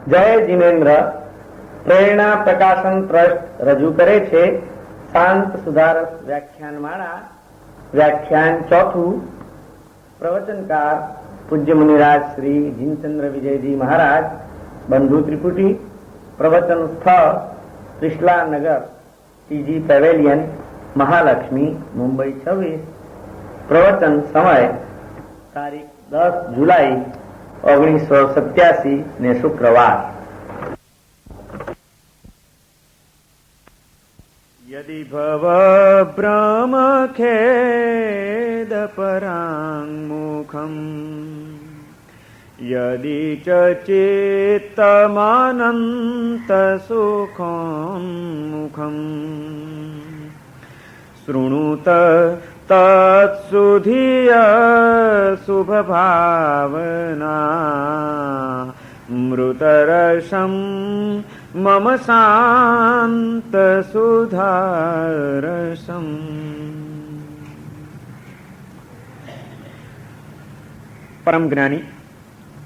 જય જીનેન્દ્ર પ્રેરણા પ્રકાશન ટ્રસ્ટ રજૂ કરે છે શાંત સુધારસ વ્યાખ્યાન માળા વ્યાખ્યાન ચોથું. પ્રવચનકાર પૂજ્ય મુનિરાજ શ્રી જીનચંદ્ર વિજયજી મહારાજ, બંધુ ત્રિપુટી. પ્રવચન સ્થળ ત્રિશલા નગર, ટીજી પેવેલિયન, મહાલક્ષ્મી, મુંબઈ 26. પ્રવચન સમય તારીખ 10 જુલાઈ 1987 ને શુક્રવાર. યદિ ભવ ભ્રમ ખેદ પરાંગમુખમ યદિ ચ ચિત્તમનંત સુખોન્મુખમ શૃણુત તત્સુધિય શુભ ભાવના મૃતરસમ મમ શાંત સુધારસમ. પરમ જ્ઞાની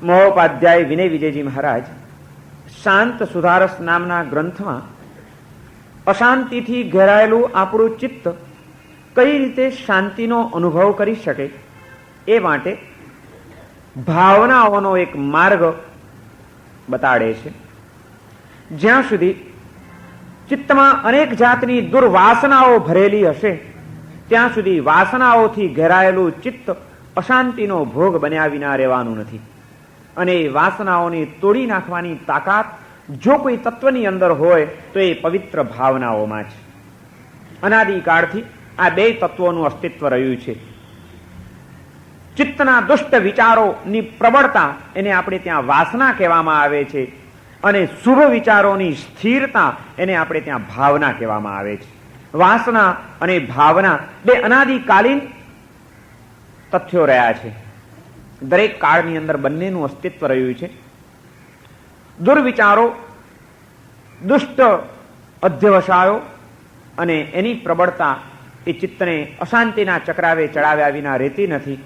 મહોપાધ્યાય વિનય વિજયજી મહારાજ શાંત સુધારસ નામના ગ્રંથમાં અશાંતિથી ઘેરાયેલું આપણું ચિત્ત કઈ રીતે શાંતિનો અનુભવ કરી શકે એ માટે ભાવનાઓનો એક માર્ગ બતાડે છે. જ્યાં સુધી ચિત્તમાં અનેક જાતની દુર્વાસનાઓ ભરેલી હશે ત્યાં સુધી વાસનાઓથી ઘેરાયેલું ચિત્ત અશાંતિનો ભોગ બન્યા વિના રહેવાનું નથી. અને એ વાસનાઓને તોડી નાખવાની તાકાત જો કોઈ તત્વની અંદર હોય તો એ પવિત્ર ભાવનાઓમાં છે. અનાદિકાળથી આ બે તત્વોનું અસ્તિત્વ રહ્યું છે. ચિત્તના દુષ્ટ વિચારોની પ્રબળતા એને આપણે ત્યાં વાસના કહેવામાં આવે છે, અને શુભ વિચારોની સ્થિરતા એને આપણે ત્યાં ભાવના કહેવામાં આવે છે. વાસના અને ભાવના બે અનાદિકાલીન તથ્યો રહ્યા છે. દરેક કાળની અંદર બંનેનું અસ્તિત્વ રહ્યું છે. દુર્વિચારો, દુષ્ટ અધ્યવસાયો અને એની પ્રબળતા એ ચિત્તને અશાંતિના ચક્રાવે ચડાવ્યા વિના રહેતી નથી.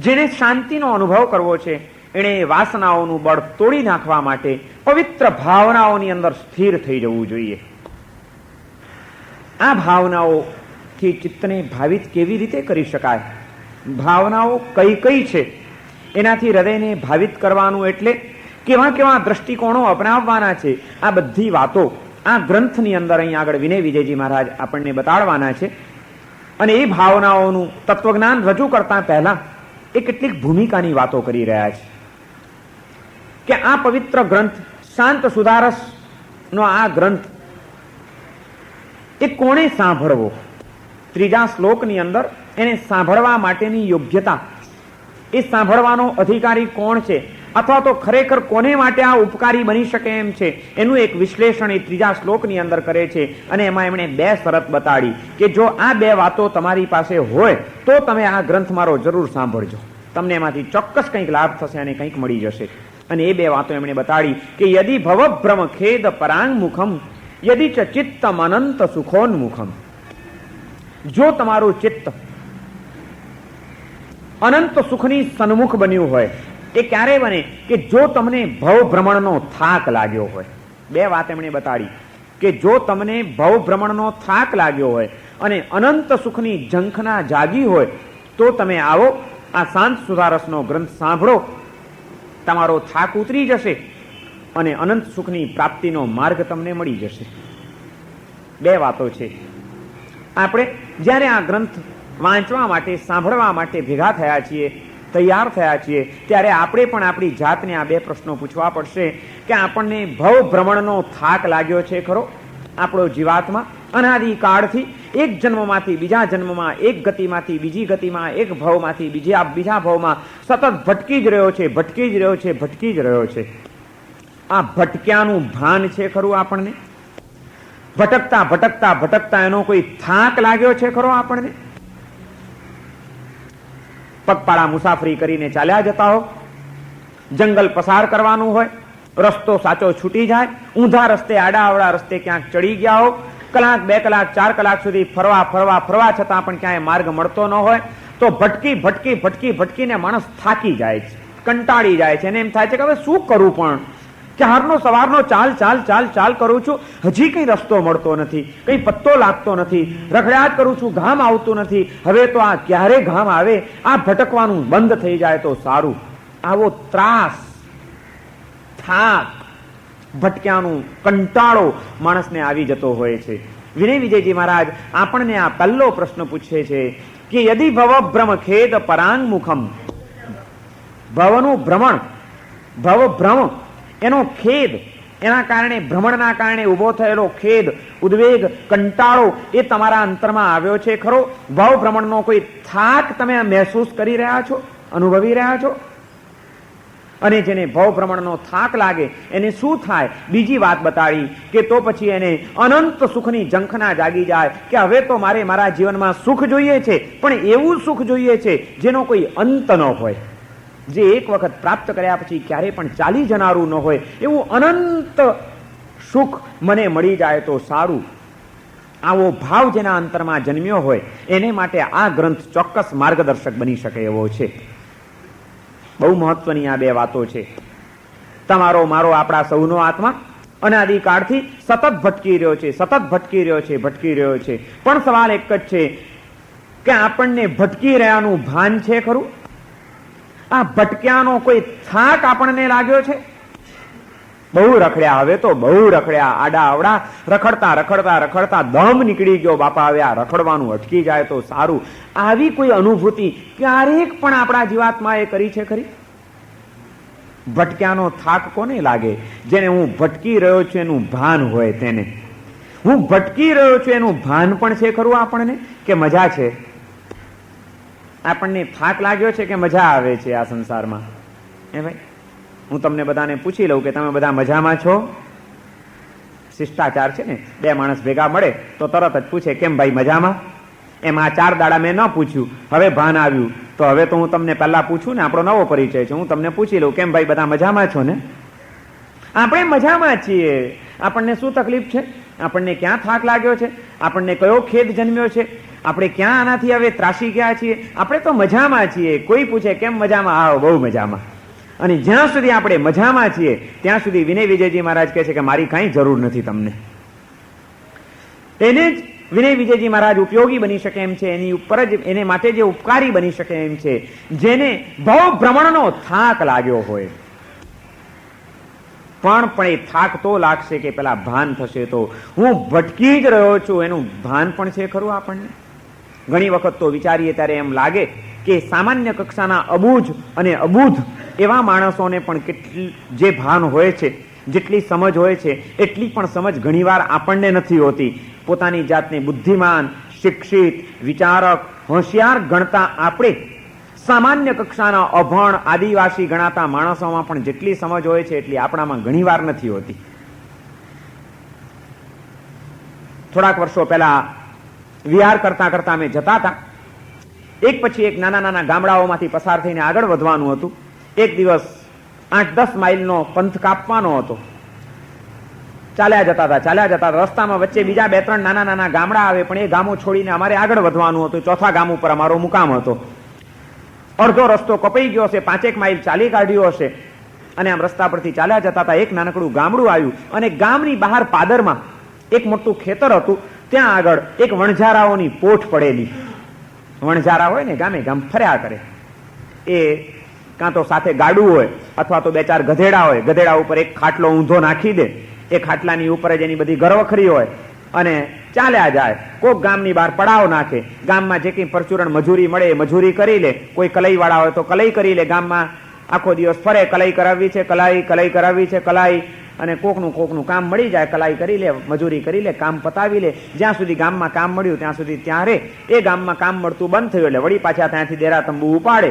જેને શાંતિનો અનુભવ કરવો છે એણે વાસનાઓનું બળ તોડી નાખવા માટે પવિત્ર ભાવનાઓની અંદર સ્થિર થઈ જવું જોઈએ. આ ભાવનાઓથી ચિત્તને ભાવિત કેવી રીતે કરી શકાય? ભાવનાઓ કઈ કઈ છે? એનાથી હૃદયને ભાવિત કરવાનું એટલે કેવા કેવા દ્રષ્ટિકોણો અપનાવવાના છે? આ બધી વાતો આ ગ્રંથની અંદર અહીં આગળ વિનય વિજયજી મહારાજ આપણને બતાડવાના છે. અને એ ભાવનાઓનું તત્વજ્ઞાન રજૂ કરતા પહેલા એ કેટલીક ભૂમિકાની વાતો કરી રહ્યા છે કે આ પવિત્ર ગ્રંથ શાંત સુધારસ નો આ ગ્રંથ એ કોણે સાંભળવો? ત્રીજા શ્લોકની અંદર એને સાંભળવા માટેની યોગ્યતા, એ સાંભળવાનો અધિકારી કોણ છે, અથવા તો ખરેખર કોને માટે આ ઉપકારી બની શકે એમ છે, એનું એક વિશ્લેષણ એ ત્રીજા શ્લોકની અંદર કરે છે. અને એમાં એમણે બે શરત બતાડી કે જો આ બે વાતો તમારી પાસે હોય તો તમે આ ગ્રંથ મારો જરૂર સાંભળજો, તમને એમાંથી ચોક્કસ કંઈક લાભ થશે અને કંઈક મળી જશે. અને એ બે વાતો એમણે બતાડી કે યદિ ભવભ્રમ ખેદ પરાંગમુખમ યદિ ચ ચિત્તમ અનંત સુખોન્મુખમ. જો તમારું ચિત્ત અનંત સુખની સન્મુખ બન્યું હોય, એ ક્યારે બને કે જો તમને ભવભ્રમણનો થાક લાગ્યો હોય. બે વાત એમણે બતાડી કે જો તમને ભવભ્રમણનો થાક લાગ્યો હોય અને અનંત સુખની ઝંખના જાગી હોય તો તમે આવો આ શાંત સુધારસનો ગ્રંથ સાંભળો, તમારો થાક ઉતરી જશે અને અનંત સુખની પ્રાપ્તિનો માર્ગ તમને મળી જશે. બે વાતો છે. આપણે જ્યારે આ ગ્રંથ વાંચવા માટે, સાંભળવા માટે ભેગા થયા છીએ, તૈયાર થયા છીએ, ત્યારે આપણે પણ આપણી જાતને આ બે પ્રશ્નો પૂછવા પડશે કે આપણને ભવભ્રમણનો થાક લાગ્યો છે ખરો? આપણો જીવાત્મા અનાદિકાળથી એક જન્મમાંથી બીજા જન્મમાં, એક ગતિમાંથી બીજી ગતિમાં, એક ભવમાંથી બીજા ભવમાં સતત ભટકી જ રહ્યો છે, ભટકી જ રહ્યો છે, ભટકી જ રહ્યો છે. આ ભટક્યાનું ભાન છે ખરું આપણને? ભટકતા ભટકતા ભટકતા એનો કોઈ થાક લાગ્યો છે ખરો આપણને? પગપાળા મુસાફરી કરીને ચાલ્યા જતા હો, જંગલ પસાર કરવાનું હોય, રસ્તો સાચો છૂટી જાય, ઊંધા રસ્તે, આડાઅવળા રસ્તે ક્યાંક ચડી ગયા હો, કલાક, 2 કલાક, 4 કલાક સુધી ફરવા છતાં પણ ક્યાંય માર્ગ મળતો ન હોય તો ભટકીને માણસ થાકી જાય છે, કંટાળી જાય છે અને એમ થાય છે કે હવે શું કરું, પણ ક્યારનો સવારનો ચાલ ચાલ ચાલ ચાલ કરું છું, હજી કઈ રસ્તો મળતો નથી, કઈ પત્તો લાગતો નથી, રખડ્યા જ કરું છું, ઘામ આવતું નથી. હવે તો આ ક્યારે ઘામ આવે, આ ભટકવાનું બંધ થઈ જાય તો સારું. આવો ત્રાસ, થાક, ભટક્યાનું કંટાળો માણસને આવી જતો હોય છે. વિનય વિજયજી મહારાજ આપણને આ પહેલો પ્રશ્ન પૂછે છે કે યદિ ભવ ભ્રમ ખેદ પરાંગ મુખમ, ભવનું ભ્રમણ, ભવ ભ્રમ એનો ખેદ, એના કારણે ભ્રમણના કારણે ઉભો થયેલો ખેદ, ઉદ્વેગ, કંટાળો એ તમારા અંતરમાં આવ્યો છે ખરો? ભવ ભ્રમણનો કોઈ થાક તમે મહેસૂસ કરી રહ્યા છો, અનુભવી રહ્યા છો? અને જેને ભવ ભ્રમણનો થાક લાગે એને શું થાય? બીજી વાત બતાડી કે તો પછી એને અનંત સુખની ઝંખના જાગી જાય કે હવે તો મારે મારા જીવનમાં સુખ જોઈએ છે, પણ એવું સુખ જોઈએ છે જેનો કોઈ અંત ન હોય, જે એક વખત પ્રાપ્ત કર્યા પછી ક્યારે પણ ચાલી જનારું ન હોય, એવું અનંત સુખ મને મળી જાય તો સારું. આવો ભાવ જેના અંતરમાં જન્મ્યો હોય એને માટે આ ગ્રંથ ચોક્કસ માર્ગદર્શક બની શકે એવો છે. બહુ મહત્વની આ બે વાતો છે. તમારો મારો આપણા સૌનો આત્મા અનાદિકાળથી સતત ભટકી રહ્યો છે, સતત ભટકી રહ્યો છે, ભટકી રહ્યો છે. પણ સવાલ એક જ છે કે આપણને ભટકી રહ્યાનું ભાન છે ખરું? આ ભટક્યાનો કોઈ થાક આપણને લાગ્યો છે? બહુ રખડ્યા, હવે તો બહુ રખડ્યા, આડા અવડા રખડતા રખડતા રખડતા દમ નીકળી ગયો, બાપા હવે આ રખડવાનું અટકી જાય તો સારું. આવી કોઈ અનુભૂતિ ક્યારેક પણ આપણા જીવાત્માએ કરી છે ખરી? ભટક્યાનો થાક કોને લાગે? જેને હું ભટકી રહ્યો છું એનું ભાન હોય તેને. હું ભટકી રહ્યો છું એનું ભાન પણ છે ખરું આપણને? કે મજા છે? આપણને થાક લાગ્યો છે કે મજા આવે છે આ સંસારમાં? હે ભાઈ, હું તમને બધાને પૂછી લઉં કે તમે બધા મજામાં છો? શિષ્ટાચાર છે ને, બે માણસ ભેગા મળે તો તરત જ પૂછે કેમ ભાઈ મજામાં? એમ આ 4 દાડા મેં ન પૂછ્યું, હવે ભાન આવ્યું તો હવે તો હું તમને પહેલા પૂછું ને, આપણો નવો પરિચય છે, હું તમને પૂછી લઉં કેમ ભાઈ બધા મજામાં છો ને? આપણે મજામાં છીએ. આપણને શું તકલીફ છે? આપણને ક્યાં થાક લાગ્યો છે? આપણને કયો ખેદ જન્મ્યો છે? આપણે ક્યાં આનાથી હવે ત્રાસી ગયા છીએ? આપણે તો મજામાં છીએ. કોઈ પૂછે કેમ મજામાં? આવો, બહુ મજામાં. અને જ્યાં સુધી આપણે મજામાં છીએ ત્યાં સુધી વિનય વિજયજી મહારાજ કહે છે કે મારી કાંઈ જરૂર નથી તમને. એને જ વિનય વિજયજી મહારાજ ઉપયોગી બની શકે એમ છે, એની ઉપર જ એને માટે જે ઉપકારી બની શકે એમ છે, જેને ભવ ભ્રમણનો થાક લાગ્યો હોય. પણ એ થાક તો લાગશે કે પેલા ભાન થશે તો હું ભટકી જ રહ્યો છું એનું ભાન પણ છે ખરું આપણને? ઘણી વખત તો વિચારીએ ત્યારે એમ લાગે કે સામાન્ય કક્ષાના અબૂઝ અને અબૂધ એવા માણસોને પણ કેટલી જે ભાન હોય છે, જેટલી સમજ હોય છે એટલી પણ સમજ ઘણીવાર આપણને નથી હોતી. પોતાની જાતને બુદ્ધિમાન, શિક્ષિત, વિચારક, હોશિયાર ગણતા આપણે સામાન્ય કક્ષાના અભણ, આદિવાસી ગણાતા માણસોમાં પણ જેટલી સમજ હોય છે એટલી આપણામાં ઘણીવાર નથી હોતી. થોડાક વર્ષો પહેલા વિહાર કરતા કરતા અમે જતા હતા. એક પછી એક નાના નાના ગામડાઓમાંથી પસાર થઈને આગળ વધવાનું હતું. એક દિવસ 8-10 માઇલનો પંથ કાપવાનો હતો. ચાલ્યા જતા હતા. રસ્તામાં વચ્ચે બીજા 2-3 નાના નાના ગામડા આવે, પણ એ ગામો છોડીને અમારે આગળ વધવાનું હતું. ચોથા ગામ ઉપર અમારો મુકામ હતો. અડધો રસ્તો કપાઈ ગયો હશે, 5-1 માઇલ ચાલી કાઢ્યો હશે અને આમ રસ્તા પરથી ચાલ્યા જતા હતા. એક નાનકડું ગામડું આવ્યું અને ગામની બહાર પાદરમાં એક મોટું ખેતર હતું. ત્યાં આગળ એક વણઝારાઓની પોઠ પડેલી. વણઝારા હોય ને ગામે ગામ ફર્યા કરે. એ કાં તો સાથે ગાડું હોય અથવા તો 2-4 ગધેડા હોય. ગધેડા ઉપર એક ખાટલો ઊંધો નાખી દે, એ ખાટલાની ઉપર જ એની બધી ગરવખરી હોય અને ચાલ્યા જાય. કોક ગામની બહાર પડાવ નાખે. ગામમાં જે કંઈ પરચુરણ મજૂરી મળે એ મજૂરી કરી લે. કોઈ કલાઈ વાળા હોય તો કલાઈ કરી લે. ગામમાં આખો દિવસ ફરે, કલાઈ કરાવવી છે, કલાઈ કરાવવી છે, કલાઈ, અને કોકનું કામ મળી જાય, કલાઈ કરી લે, મજૂરી કરી લે, કામ પતાવી લે. જ્યાં સુધી ગામમાં કામ મળ્યું ત્યાં સુધી ત્યાં રે. એ ગામમાં કામ મળતું બંધ થયું એટલે વળી પાછા ત્યાંથી દેરા તંબુ ઉપાડે,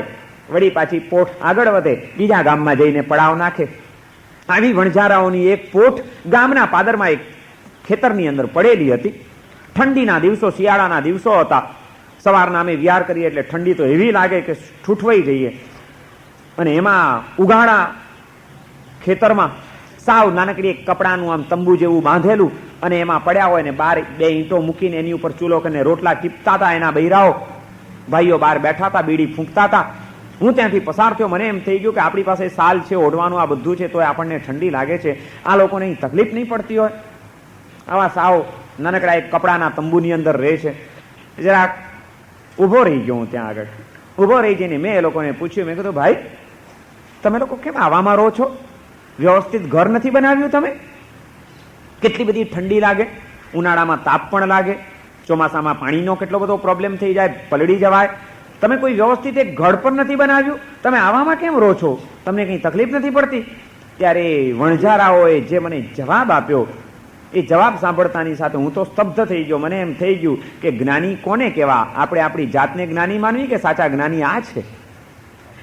વળી પાછી પોઠ આગળ વધે, બીજા ગામમાં જઈને પડાવ નાખે. આવી વણઝારાઓની એક પોઠ ગામના પાદરમાં એક ખેતરની અંદર પડેલી હતી. ઠંડીના દિવસો, શિયાળાના દિવસો હતા. સવારના અમે વિહાર કરીએ એટલે ઠંડી તો એવી લાગે કે ઠૂઠવાઈ જઈએ. અને એમાં ઉગાડા ખેતરમાં સાવ નાનકડી એક કપડાનું આમ તંબુ જેવું બાંધેલું અને એમાં પડ્યા હોય ને બહાર 2 ઈંટો મૂકીને એની ઉપર ચૂલો કરીને રોટલા ટીપતા હતા. એના બૈરાઓ ભાઈઓ બહાર બેઠા હતા, બીડી ફૂંકતા હતા હું ત્યાંથી પસાર થયો, મને એમ થઈ ગયું કે આપણી પાસે સાલ છે, ઓઢવાનું આ બધું છે, તો આપણને ઠંડી લાગે છે, આ લોકોને તકલીફ નહીં પડતી હોય. આવા સાવ નાનકડા એક કપડાના તંબુની અંદર રહે છે. જરાક ઊભો રહી ગયો હું ત્યાં આગળ. ઊભો રહી જઈને મેં એ લોકોને પૂછ્યું, મેં કીધું ભાઈ તમે લોકો કેમ આવામાં રહો છો? વ્યવસ્થિત ઘર નથી બનાવ્યું તમે? કેટલી બધી ઠંડી લાગે, ઉનાળામાં તાપ પણ લાગે, ચોમાસામાં પાણીનો કેટલો બધો પ્રોબ્લેમ થઈ જાય, પલળી જવાય. તમે કોઈ વ્યવસ્થિત એક ઘર પણ નથી બનાવ્યું, તમે આવામાં કેમ રહો છો? તમને કંઈ તકલીફ નથી પડતી? ત્યારે વણઝારાઓએ જે મને જવાબ આપ્યો, એ જવાબ સાંભળતાની સાથે હું તો સ્તબ્ધ થઈ ગયો. મને એમ થઈ ગયું કે જ્ઞાની કોને કહેવા? આપણે આપણી જાતને જ્ઞાની માનવી કે સાચા જ્ઞાની આ છે?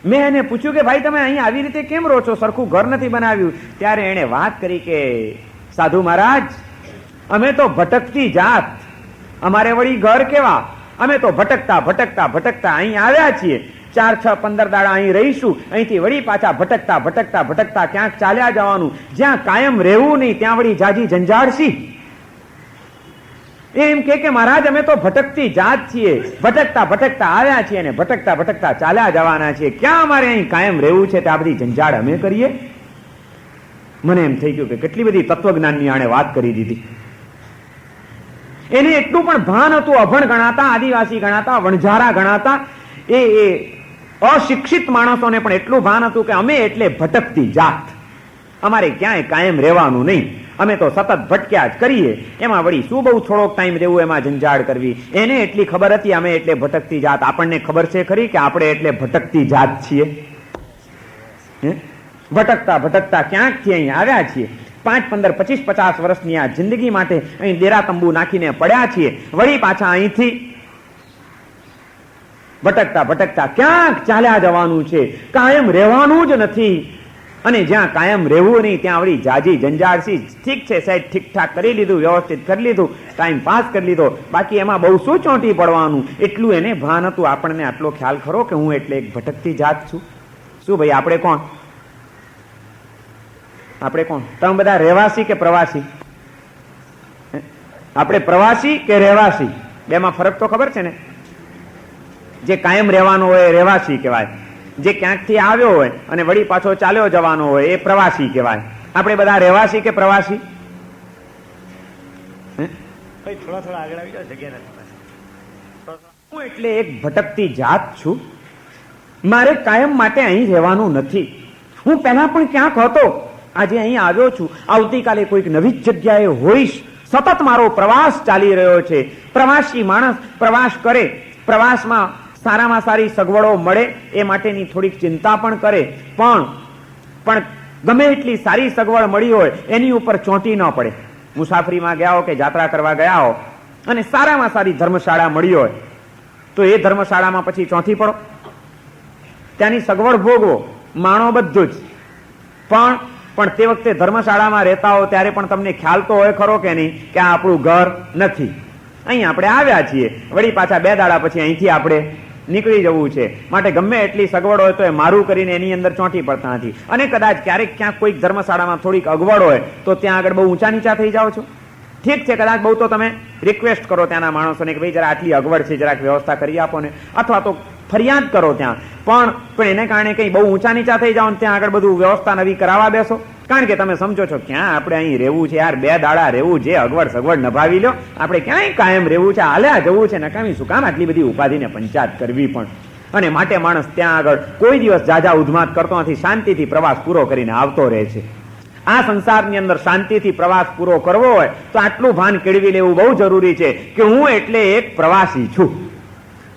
મેં એને પૂછ્યું કે ભાઈ તમે અહીં આવી રીતે કેમ રહો છો, સરખું ઘર નથી બનાવ્યું? ત્યારે એણે વાત કરી કે સાધુ મહારાજ, અમે તો ભટકતી જાત, અમારે વળી ઘર કેવા? અમે તો ભટકતા ભટકતા ભટકતા અહીં આવ્યા છીએ. 4, 6, 15 દાડા અહીં રહીશું, અહીંથી વળી પાછા ભટકતા ભટકતા ભટકતા ક્યાંક ચાલ્યા જવાનું. જ્યાં કાયમ રહેવું નહીં ત્યાં વળી જાજી ઝંઝાળશી. એમ કે મહારાજ અમે તો ભટકતી જાત છીએ, ભટકતા ભટકતા આવ્યા છીએ અને ભટકતા ભટકતા ચાલ્યા જવાના છીએ. ક્યાં અમારે અહીં કાયમ રહેવું છે? તે આ બધી ઝંઝાળ અમે કરીએ? મને એમ થઈ ગયું કે કેટલી બધી તત્વજ્ઞાનની આણે વાત કરી દીધી. એને એટલું પણ ભાન હતું, અભણ ગણાતા, આદિવાસી ગણાતા, વણઝારા ગણાતા, એ અશિક્ષિત માણસોને પણ એટલું ભાન હતું કે અમે એટલે ભટકતી જાત, અમારે ક્યાંય કાયમ રહેવાનું નહીં, અમે તો સતત ભટક્યા જ કરીએ. એમાં વળી શું બહુ થોડોક ટાઈમ રહેવું, એમાં ઝંઝાળ કરવી. એને એટલી ખબર હતી અમે એટલે ભટકતી જાત. આપણને ખબર છે ખરી કે આપણે એટલે ભટકતી જાત છીએ? ભટકતા ભટકતા ક્યાંકથી અહીં આવ્યા છીએ. 5, 15, 25, 50 વર્ષની આ જિંદગી માટે અહીં ડેરા તંબુ નાખીને પડ્યા છીએ. વળી પાછા અહીંથી ભટકતા ભટકતા ક્યાંક ચાલ્યા જવાનું છે, કાયમ રહેવાનું જ નથી. અને જ્યાં કાયમ રહેવું નહીં ત્યાં વળી જાજી જંજાળસી. ઠીક છે, સાહેબ ઠીકઠાક કરી લીધું, વ્યવસ્થિત કરી લીધું, ટાઈમ પાસ કરી લીધો, બાકી એમાં બહુ શું ચોંટી પડવાનું? એટલું એને ભાન હતું. આપણને આટલો ખ્યાલ ખરો કે હું એટલે એક ભટકતી જાત છું? શું ભાઈ, આપણે કોણ? આપણે કોણ? તમે બધા રહેવાસી કે પ્રવાસી? આપણે પ્રવાસી કે રહેવાસી? બેમાં ફરક તો ખબર છે ને? જે કાયમ રહેવાનો હોય એ રહેવાસી કહેવાય, જે ક્યાંકથી આવ્યો હોય અને વળી પાછો ચાલ્યો જવાનો હોય એ પ્રવાસી કહેવાય. આપણે બધા રહેવાસી કે પ્રવાસી? થોડા આગળ આવી જાવ, જગ્યા નથી. હું એટલે એક ભટકતી જાત છું. મારે કાયમ માટે અહીં રહેવાનું નથી. હું પહેલા પણ ક્યાંક હતો, આજે અહીં આવ્યો છું, આવતીકાલે કોઈક નવી જ જગ્યાએ હોઈશ. સતત મારો પ્રવાસ ચાલી રહ્યો છે. પ્રવાસી માણસ પ્રવાસ કરે, પ્રવાસમાં સારામાં સારી સગવડો મળે એ માટેની થોડીક ચિંતા પણ કરે, પણ ગમે એટલી સારી સગવડ મળી હોય એની ઉપર ચોંટી ન પડે. મુસાફરીમાં ગયા હો કે યાત્રા કરવા ગયા હો અને સારામાં સારી ધર્મશાળા મળી હોય તો એ ધર્મશાળામાં પછી ચોંટી પડો, ત્યાંની સગવડ ભોગવો, માણો બધું જ. પણ તે વખતે ધર્મશાળામાં રહેતા હો ત્યારે પણ તમને ખ્યાલ તો હોય ખરો કે નહીં કે આ આપણું ઘર નથી, અહીં આપણે આવ્યા છીએ, વળી પાછા 2 દાડા પછી અહીંથી આપણે નીકળી જવું છે. માટે ગમે એટલી સગવડ હોય તો એ મારું કરીને એની અંદર ચોંટી પડતા નથી. અને કદાચ ક્યારેક ક્યાંક કોઈક ધર્મશાળામાં થોડીક અગવડ હોય તો ત્યાં આગળ બહુ ઊંચા નીચા થઈ જાઓ છો. ઠીક છે, કદાચ બહુ તો તમે રિક્વેસ્ટ કરો ત્યાંના માણસોને કે ભાઈ જરા આટલી અગવડ છે, જરાક વ્યવસ્થા કરી આપો ને, અથવા તો ફરિયાદ કરો ત્યાં. પણ એને કારણે કંઈ બહુ ઊંચા નીચા થઈ જાઓ ત્યાં આગળ બધું વ્યવસ્થા નવી કરાવવા બેસો. કારણ કે તમે સમજો છો ક્યાં આપણે અહીં રહેવું છે યાર, 2 દાડા રહેવું છે, અગવડ સગવડ નભાવી લો, આપણે ક્યાંય કાયમ રહેવું છે, હાલ્યા જવું છે, નકામી શું કામ આટલી બધી ઉપાધિને પંચાયત કરવી પણ. અને માટે માણસ ત્યાં આગળ કોઈ દિવસ જાજા ઉધમાત કરતો નથી, શાંતિથી પ્રવાસ પૂરો કરીને આવતો રહે છે. આ સંસારની અંદર શાંતિથી પ્રવાસ પૂરો કરવો હોય તો આટલું ભાન કેળવી લેવું બહુ જરૂરી છે કે હું એટલે એક પ્રવાસી છું.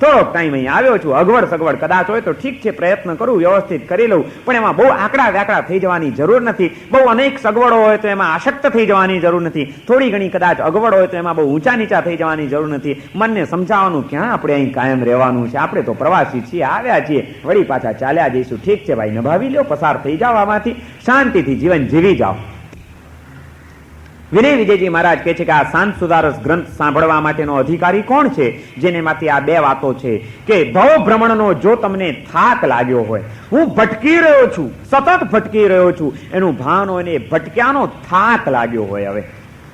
થોડોક ટાઈમ અહીં આવ્યો છું, અગવડ સગવડ કદાચ હોય તો ઠીક છે, પ્રયત્ન કરું, વ્યવસ્થિત કરી લઉં, પણ એમાં બહુ આંકડા વ્યાકડા થઈ જવાની જરૂર નથી. બહુ અનેક સગવડો હોય તો એમાં આસક્ત થઈ જવાની જરૂર નથી. થોડી ઘણી કદાચ અગવડ હોય તો એમાં બહુ ઊંચા નીચા થઈ જવાની જરૂર નથી. મનને સમજાવવાનું ક્યાં આપણે અહીં કાયમ રહેવાનું છે, આપણે તો પ્રવાસી છીએ, આવ્યા છીએ, વળી પાછા ચાલ્યા જઈશું. ઠીક છે ભાઈ, નભાવી લ્યો, પસાર થઈ જાઓ, આમાંથી શાંતિથી જીવન જીવી જાઓ. વિનય વિજયજી મહારાજ કહે છે કે આ શાંત સુધારસ ગ્રંથ સાંભળવા માટેનો અધિકારી કોણ છે? જેનેમાંથી આ 2 વાતો છે કે ભવ ભ્રમણનો જો તમને થાક લાગ્યો હોય, હું ભટકી રહ્યો છું, સતત ભટકી રહ્યો છું, એનું ભાન હોય ને ભટક્યાનો થાક લાગ્યો હોય,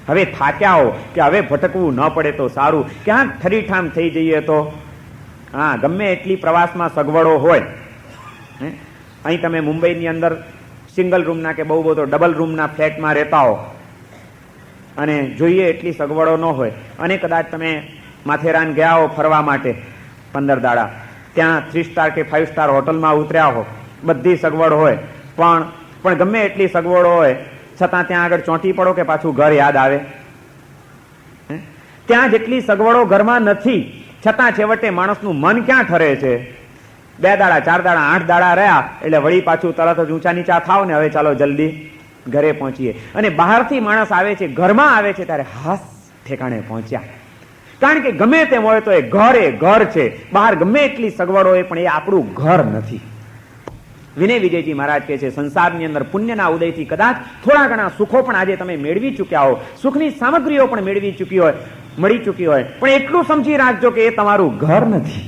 હવે થાક્યા હો કે હવે ભટકવું ન પડે તો સારું, ક્યાંક ઠરીઠામ થઈ જઈએ તો. હા, ગમે એટલી પ્રવાસમાં સગવડો હોય અહીં તમે મુંબઈની અંદર સિંગલ રૂમના કે બહુ બધો ડબલ રૂમના ફ્લેટમાં રહેતા હો અને જોઈએ એટલી સગવડો ન હોય અને કદાચ તમે માથેરાન ગયા હો ફરવા માટે 15 દાડા, ત્યાં 3 સ્ટાર કે 5 સ્ટાર હોટલમાં ઉતર્યા હો, બધી સગવડ હોય, પણ ગમે એટલી સગવડો હોય છતાં ત્યાં આગળ ચોંટી પડો કે પાછું ઘર યાદ આવે? ત્યાં જેટલી સગવડો ઘરમાં નથી છતાં છેવટે માણસનું મન ક્યાં ઠરે છે? 2 દાડા 4 દાડા 8 દાડા રહ્યા એટલે વળી પાછું તરત જ ઊંચા નીચા થાવ ને હવે ચાલો જલ્દી ઘરે પહોંચીએ. અને બહારથી માણસ આવે છે, ઘરમાં આવે છે ત્યારે હાસ ઠેકાણે પહોંચ્યા. કારણ કે ગમે તેમ હોય તો એ ઘર છે, બહાર ગમે એટલી સગવડો હોય પણ એ આપણું ઘર નથી. વિનય વિજયજી મહારાજ કહે છે સંસારની અંદર પુણ્યના ઉદયથી કદાચ થોડા ઘણા સુખો પણ આજે તમે મેળવી ચૂક્યા હો, સુખની સામગ્રીઓ પણ મળી ચૂકી હોય, પણ એટલું સમજી રાખજો કે એ તમારું ઘર નથી.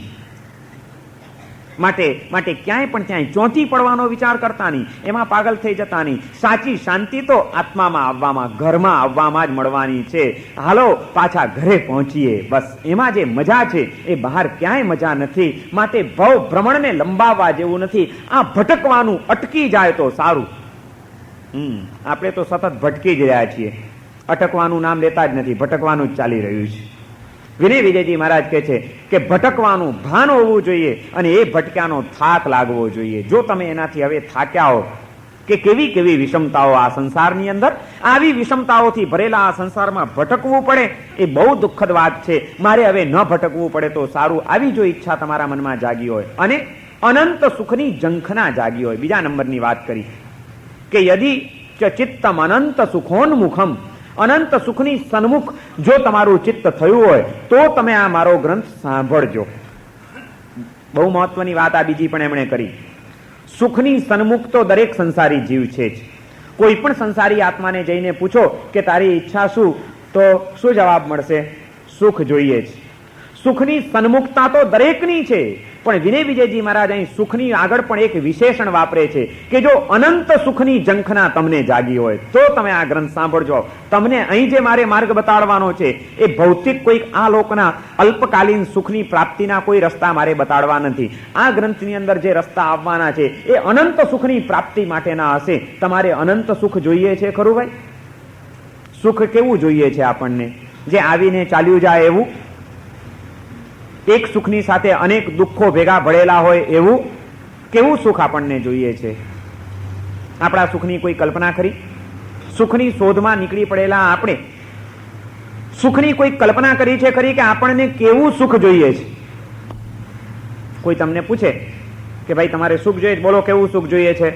માટે ક્યાંય પણ ત્યાંય ચોંટી પડવાનો વિચાર કરતા નહીં, એમાં પાગલ થઈ જતા નહીં. સાચી શાંતિ તો આત્મામાં આવવામાં, ઘરમાં આવવામાં જ મળવાની છે. હાલો પાછા ઘરે પહોંચીએ, બસ એમાં જે મજા છે એ બહાર ક્યાંય મજા નથી. માટે ભવ ભ્રમણને લંબાવવા જેવું નથી. આ ભટકવાનું અટકી જાય તો સારું. આપણે તો સતત ભટકી જ રહ્યા છીએ, અટકવાનું નામ લેતા જ નથી, ભટકવાનું જ ચાલી રહ્યું છે. વિનય વિજયજી મહારાજ કહે છે કે ભટકવાનું ભાન હોવું જોઈએ અને એ ભટક્યાનો થાક લાગવો જોઈએ. જો તમે એનાથી હવે થાક્યા હો કે કેવી વિષમતાઓ આ સંસારની અંદર, આવી વિષમતાઓથી ભરેલા આ સંસારમાં ભટકવું પડે એ બહુ દુઃખદ વાત છે. મારે હવે ન ભટકવું પડે તો સારું, આવી જો ઈચ્છા તમારા મનમાં જાગી હોય અને અનંત સુખની ઝંખના જાગી હોય. બીજા નંબરની વાત કરી કે યદિ ચિત્તમ અનંત સુખોન્મુખમ, અનંત સુખની સન્મુખ જો તમારું ચિત્ત થયું હોય તો તમે આ મારો ગ્રંથ સાંભળજો. બહુ મહત્વની વાત આ બીજી પણ એમણે કરી. સુખની સન્મુખ તો દરેક સંસારી જીવ છે જ. કોઈ પણ સંસારી આત્માને જઈને પૂછો કે તારી ઈચ્છા શું, તો શું જવાબ મળશે? સુખ જોઈએ છે. સુખની સન્મુખતા તો દરેકની છે, પણ વિનય વિજયજી મહારાજ અહીં સુખની આગળ પણ એક વિશેષણ વાપરે છે કે જો અનંત સુખની ઝંખના તમને જાગી હોય તો તમે આ ગ્રંથ સાંભળજો. તમને અહીં જે મારે માર્ગ બતાડવાનો છે એ ભૌતિક કોઈક આ લોકના અલ્પકાલીન સુખની પ્રાપ્તિના કોઈ રસ્તા મારે બતાડવા નથી. આ ગ્રંથની અંદર જે રસ્તા આવવાના છે એ અનંત સુખની પ્રાપ્તિ માટેના હશે. તમારે અનંત સુખ જોઈએ છે ખરું ભાઈ? સુખ કેવું જોઈએ છે આપણને? જે આવીને ચાલ્યું જાય એવું? એક સુખની સાથે અનેક દુઃખો ભેગા ભળેલા હોય એવું? કેવું સુખ આપણને જોઈએ છે? આપણા સુખની કોઈ કલ્પના ખરી? સુખની શોધમાં નીકળી પડેલા આપણે સુખની કોઈ કલ્પના કરી છે ખરી કે આપણને કેવું સુખ જોઈએ છે? કોઈ તમને પૂછે કે ભાઈ તમારે સુખ જોઈએ, બોલો કેવું સુખ જોઈએ છે?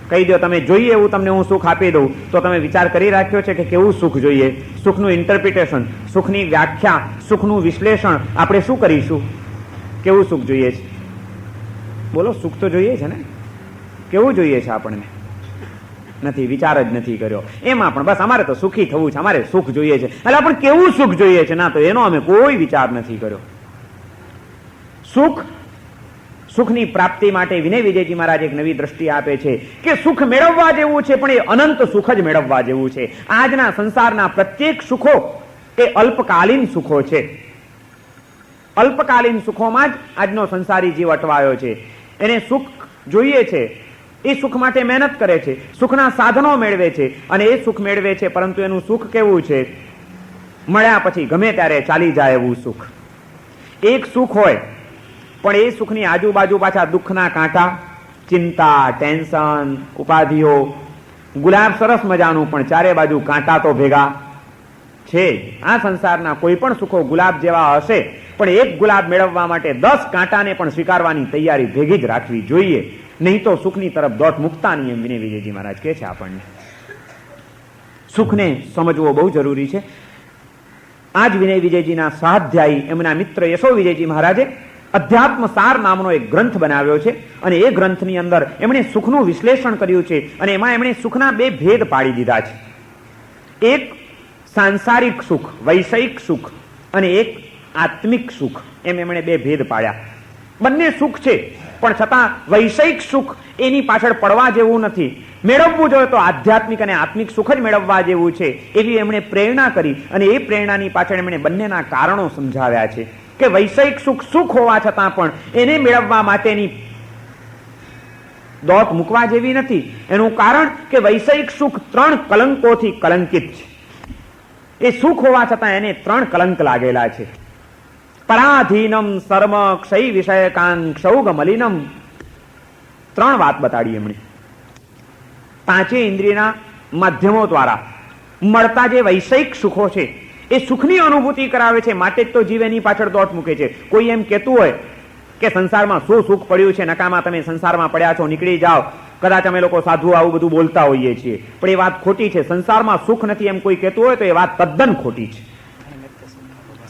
કહી દો તમે, જોઈએ એવું તમને હું સુખ આપી દઉં. તો તમે વિચાર કરી રાખ્યો છે કે કેવું સુખ જોઈએ? સુખનું ઇન્ટરપ્રિટેશન, સુખની વ્યાખ્યા, સુખનું વિશ્લેષણ આપણે શું કરીશું? કેવું સુખ જોઈએ છે? બોલો, સુખ તો જોઈએ છે ને? કેવું જોઈએ છે આપણને? નથી, વિચાર જ નથી કર્યો. એમાં પણ બસ અમારે તો સુખી થવું છે, અમારે સુખ જોઈએ છે. એટલે પણ કેવું સુખ જોઈએ છે? ના, તો એનો અમે કોઈ વિચાર નથી કર્યો. સુખની પ્રાપ્તિ માટે વિનય વિજયજી મહારાજ એક નવી દ્રષ્ટિ આપે છે કે સુખ મેળવવા જેવું છે પણ એ અનંત સુખ જ મેળવવા જેવું છે. આજના સંસારના પ્રત્યેક સુખો એ અલ્પકાલીન સુખો છે. અલ્પકાલીન સુખોમાં જ આજનો સંસારી જીવ અટવાયો છે. એને સુખ જોઈએ છે, એ સુખ માટે મહેનત કરે છે, સુખના સાધનો મેળવે છે અને એ સુખ મેળવે છે, પરંતુ એનું સુખ કેવું છે? મળ્યા પછી ગમે ત્યારે ચાલી જાય એવું સુખ. એક સુખ હોય પણ એ સુખની આજુબાજુ પાછા દુઃખના કાંટા, ચિંતા, ટેન્શન, ઉપાધિઓ. ગુલાબ સરસ મજાનું પણ ચારે બાજુ કાંટા તો ભેગા છે. આ સંસારના કોઈ પણ સુખો ગુલાબ જેવા હશે પણ એક ગુલાબ મેળવવા માટે 10 કાંટાને પણ સ્વીકારવાની તૈયારી ભેગી જ રાખવી જોઈએ, નહીં તો સુખની તરફ દોટ મુકતા નહીં, એમ વિનય વિજયજી મહારાજ કહે છે આપણને. સુખને સમજવો બહુ જરૂરી છે. આજ વિનય વિજયજીના સ્વાધ્યાયી એમના મિત્ર યશો વિજયજી મહારાજે અધ્યાત્મ સાર નામનો એક ગ્રંથ બનાવ્યો છે અને એ ગ્રંથની અંદર એમણે સુખનું વિશ્લેષણ કર્યું છે અને એમાં એમણે સુખના 2 ભેદ પાડી દીધા છે. એક સાંસારિક સુખ, વૈષયિક સુખ અને એક આત્મિક સુખ, એમ એમણે 2 ભેદ પાડ્યા. બંને સુખ છે પણ છતાં વૈષયિક સુખ એની પાછળ પડવા જેવું નથી. મેળવવું જોઈએ તો આધ્યાત્મિક અને આત્મિક સુખ જ મેળવવા જેવું છે, એવી એમણે પ્રેરણા કરી અને એ પ્રેરણાની પાછળ એમણે બંનેના કારણો સમજાવ્યા છે કે વૈષયિક સુખ સુખ હોવા છતાં પણ એને મેળવવા માટેની દોત મૂકવા જેવી નથી. એનું કારણ કે વૈષયિક સુખ 3 કલંકોથી કલંકિત છે. એ સુખ હોવા છતાં એને 3 કલંક લાગેલા છે. પરાધીનમ સર્મ ક્ષય વિષયકાંક્ષૌગ મલિનમ. 3 વાત બતાડી એમણે. 5 ઇન્દ્રિયના માધ્યમો દ્વારા મળતા જે વૈષયિક સુખો છે એ સુખની અનુભૂતિ કરાવે છે, માટે જ તો જીવ એની પાછળ દોટ મૂકે છે. કોઈ એમ કહેતું હોય કે સંસારમાં શું સુખ પડ્યું છે, નકામાં તમે સંસારમાં પડ્યા છો, નીકળી જાઓ. કદાચ અમે લોકો સાધુ આવું બધું બોલતા હોઈએ છીએ, પણ એ વાત ખોટી છે. સંસારમાં સુખ નથી એમ કોઈ કહેતું હોય તો એ વાત તદ્દન ખોટી છે.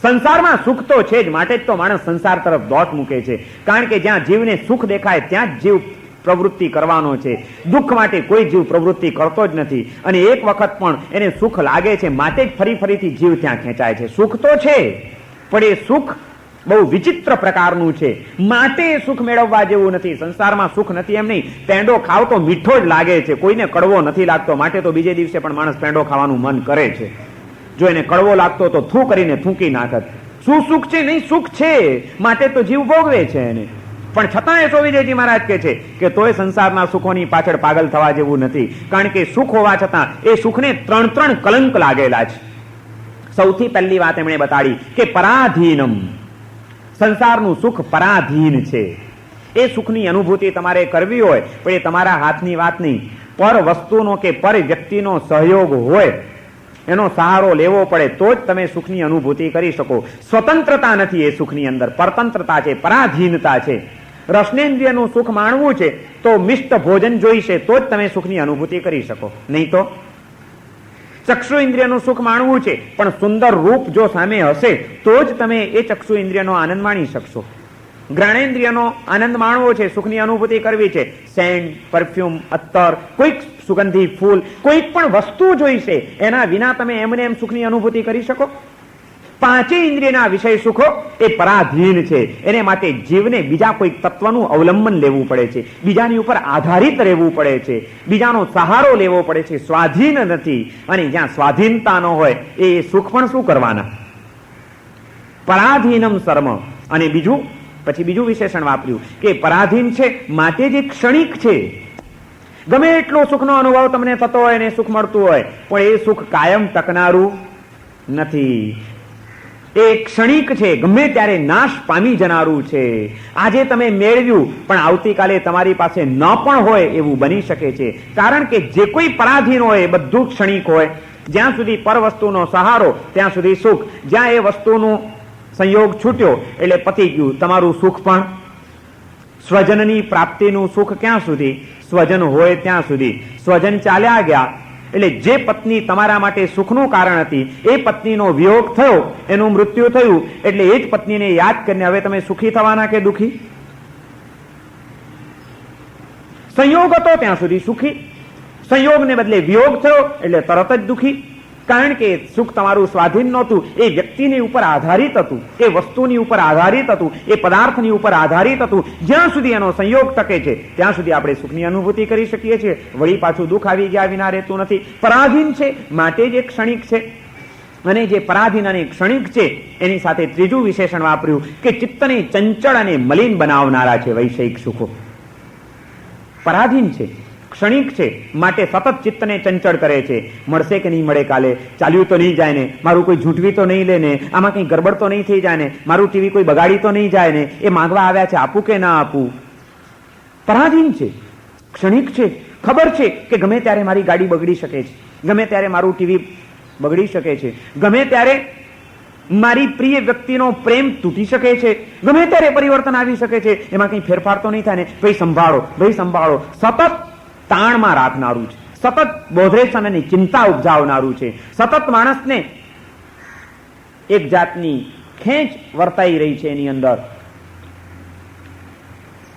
સંસારમાં સુખ તો છે જ, માટે જ તો માણસ સંસાર તરફ દોટ મૂકે છે. કારણ કે જ્યાં જીવને સુખ દેખાય ત્યાં જ જીવ પ્રવૃત્તિ કરવાનો છે. દુઃખ માટે કોઈ જીવ પ્રવૃત્તિ કરતો જ નથી. અને એક વખત પણ એને સુખ લાગે છે, માટે જ ફરીથી જીવ ત્યાં ખેંચાય છે. સુખ તો છે, પણ એ સુખ બહુ વિચિત્ર પ્રકારનું છે, માટે સુખ મેળવવા જેવું નથી. સંસારમાં સુખ નથી એમ નહીં, પેંડો ખાવ તો મીઠો જ લાગે છે, કોઈને કડવો નથી લાગતો, માટે તો બીજે દિવસે પણ માણસ પેંડો ખાવાનું મન કરે છે. જો એને કડવો લાગતો તો થૂ કરીને થૂંકી નાખત. શું સુખ છે? નહીં, સુખ છે, માટે તો જીવ ભોગવે છે એને. પણ છતાં એ વિજયજી મહારાજ કહે છે કે તોય સંસારના સુખોની પાછળ પાગલ થવા જેવું નથી. કારણ કે સુખ હોવા છતાં એ સુખને 3 કલંક લાગેલા છે. સૌથી પહેલી વાત એમણે બતાડી કે પરાધીનમ. સંસારનું સુખ પરાધીન છે. એ સુખની અનુભૂતિ તમારે કરવી હોય પણ એ તમારા હાથની વાત નહીં. પર વસ્તુનો કે પર વ્યક્તિનો સહયોગ હોય, એનો સહારો લેવો પડે તો જ તમે સુખની અનુભૂતિ કરી શકો. સ્વતંત્રતા નથી એ સુખની અંદર, પરતંત્રતા છે, પરાધીનતા છે. રસનેન્દ્રિયનું સુખ માણવું છે તો મિષ્ટ ભોજન જોઈશે તો જ તમે સુખની અનુભૂતિ કરી શકો, નહીં તો. ચક્ષુ ઇન્દ્રિયનું સુખ માણવું છે પણ સુંદર રૂપ જો સામે હશે તો જ તમે એ ચક્ષુ ઇન્દ્રિયનો આનંદ માણી શકશો. જ્ઞાનેન્દ્રિયનો આનંદ માણવો છે, સુખની અનુભૂતિ કરવી છે, સેન્ટ, પરફ્યુમ, અત્તર, કોઈક સુગંધી ફૂલ, કોઈક પણ વસ્તુ જોઈશે, એના વિના તમે એમને એમ સુખની અનુભૂતિ કરી શકો? 5 ઇન્દ્રિયના વિષય સુખો એ પરાધીન છે. એને માટે જીવને બીજા કોઈક તત્વનું અવલંબન લેવું પડે છે, બીજાની ઉપર આધારિત રહેવું પડે છે, બીજાનો સહારો લેવો પડે છે, સ્વાધીન નથી. અને જ્યાં સ્વાધીનતા ન હોય એ સુખ પણ શું કરવાના? પરાધીનમ સર્મ. અને પછી બીજું વિશેષણ વાપર્યું કે પરાધીન છે માટે જે ક્ષણિક છે. ગમે એટલો સુખનો અનુભવ તમને થતો હોય ને સુખ મળતું હોય પણ એ સુખ કાયમ ટકનારું નથી. એ ક્ષણિક છે, ગમે ત્યારે નાશ પામી જનારું છે. આજે તમે મેળવ્યું પણ આવતીકાલે તમારી પાસે ન પણ હોય એવું બની શકે છે. કારણ કે જે કોઈ પરાધીન હોય એ બધું ક્ષણિક હોય. જ્યાં સુધી પર વસ્તુનો સહારો ત્યાં સુધી સુખ. જ્યાં એ વસ્તુનું સંયોગ છૂટ્યો એટલે પતી ગયું તમારું સુખ પણ. સ્વજનની પ્રાપ્તિનું સુખ ક્યાં સુધી? સ્વજન હોય ત્યાં સુધી. સ્વજન ચાલ્યા ગયા એટલે જે પત્ની તમારા માટે સુખનું કારણ હતી એ પત્નીનો વિયોગ થયો, એનું મૃત્યુ થયું, એટલે એ જ પત્નીને યાદ કરીને હવે તમે સુખી થવાના કે દુઃખી? સંયોગ હતો ત્યાં સુધી સુખી, સંયોગને બદલે વિયોગ થયો એટલે તરત જ દુઃખી. કારણ કે સુખ તમારું સ્વાધીન નહોતું, એ વ્યક્તિની ઉપર આધારિત હતું, એ વસ્તુની ઉપર આધારિત હતું, એ પદાર્થની ઉપર આધારિત હતું. જ્યાં સુધી એનો સંયોગ ટકે છે ત્યાં સુધી આપણે સુખની અનુભૂતિ કરી શકીએ છીએ. વળી પાછું દુઃખ આવી ગયા વિના રહેતું નથી. પરાધીન છે માટે જ એક ક્ષણિક છે. અને જે પરાધીન અને ક્ષણિક છે એની સાથે ત્રીજું વિશેષણ વાપર્યું કે ચિત્તને ચંચળ અને મલિન બનાવનારા છે વૈષયિક સુખો. પરાધીન છે, ક્ષણિક છે, માટે સતત ચિત્તને ચંચળ કરે છે. મળશે કે નહીં મળે કાલે, ચાલ્યું તો નહીં જાય ને, મારું કોઈ ઝૂંટવી તો નહીં લે ને, આમાં કંઈ ગડબડ તો નહીં થઈ જાય ને, મારું ટીવી કોઈ બગાડી તો નહીં જાય ને, એ માંગવા આવ્યા છે આપું કે ના આપું. પરાધીન છે, ક્ષણિક છે. ખબર છે કે ગમે ત્યારે મારી ગાડી બગડી શકે છે, ગમે ત્યારે મારું ટીવી બગડી શકે છે, ગમે ત્યારે મારી પ્રિય વ્યક્તિનો પ્રેમ તૂટી શકે છે, ગમે ત્યારે પરિવર્તન આવી શકે છે, એમાં કંઈ ફેરફાર તો નહીં થાય ને. ભાઈ સંભાળો, ભાઈ સંભાળો. સતત તાણમાં રાખનારું છે, સતત બોધરેશન અને ચિંતા ઉપજાવનારું છે, સતત માણસને એક જાતની ખેંચ વર્તાઈ રહી છે એની અંદર.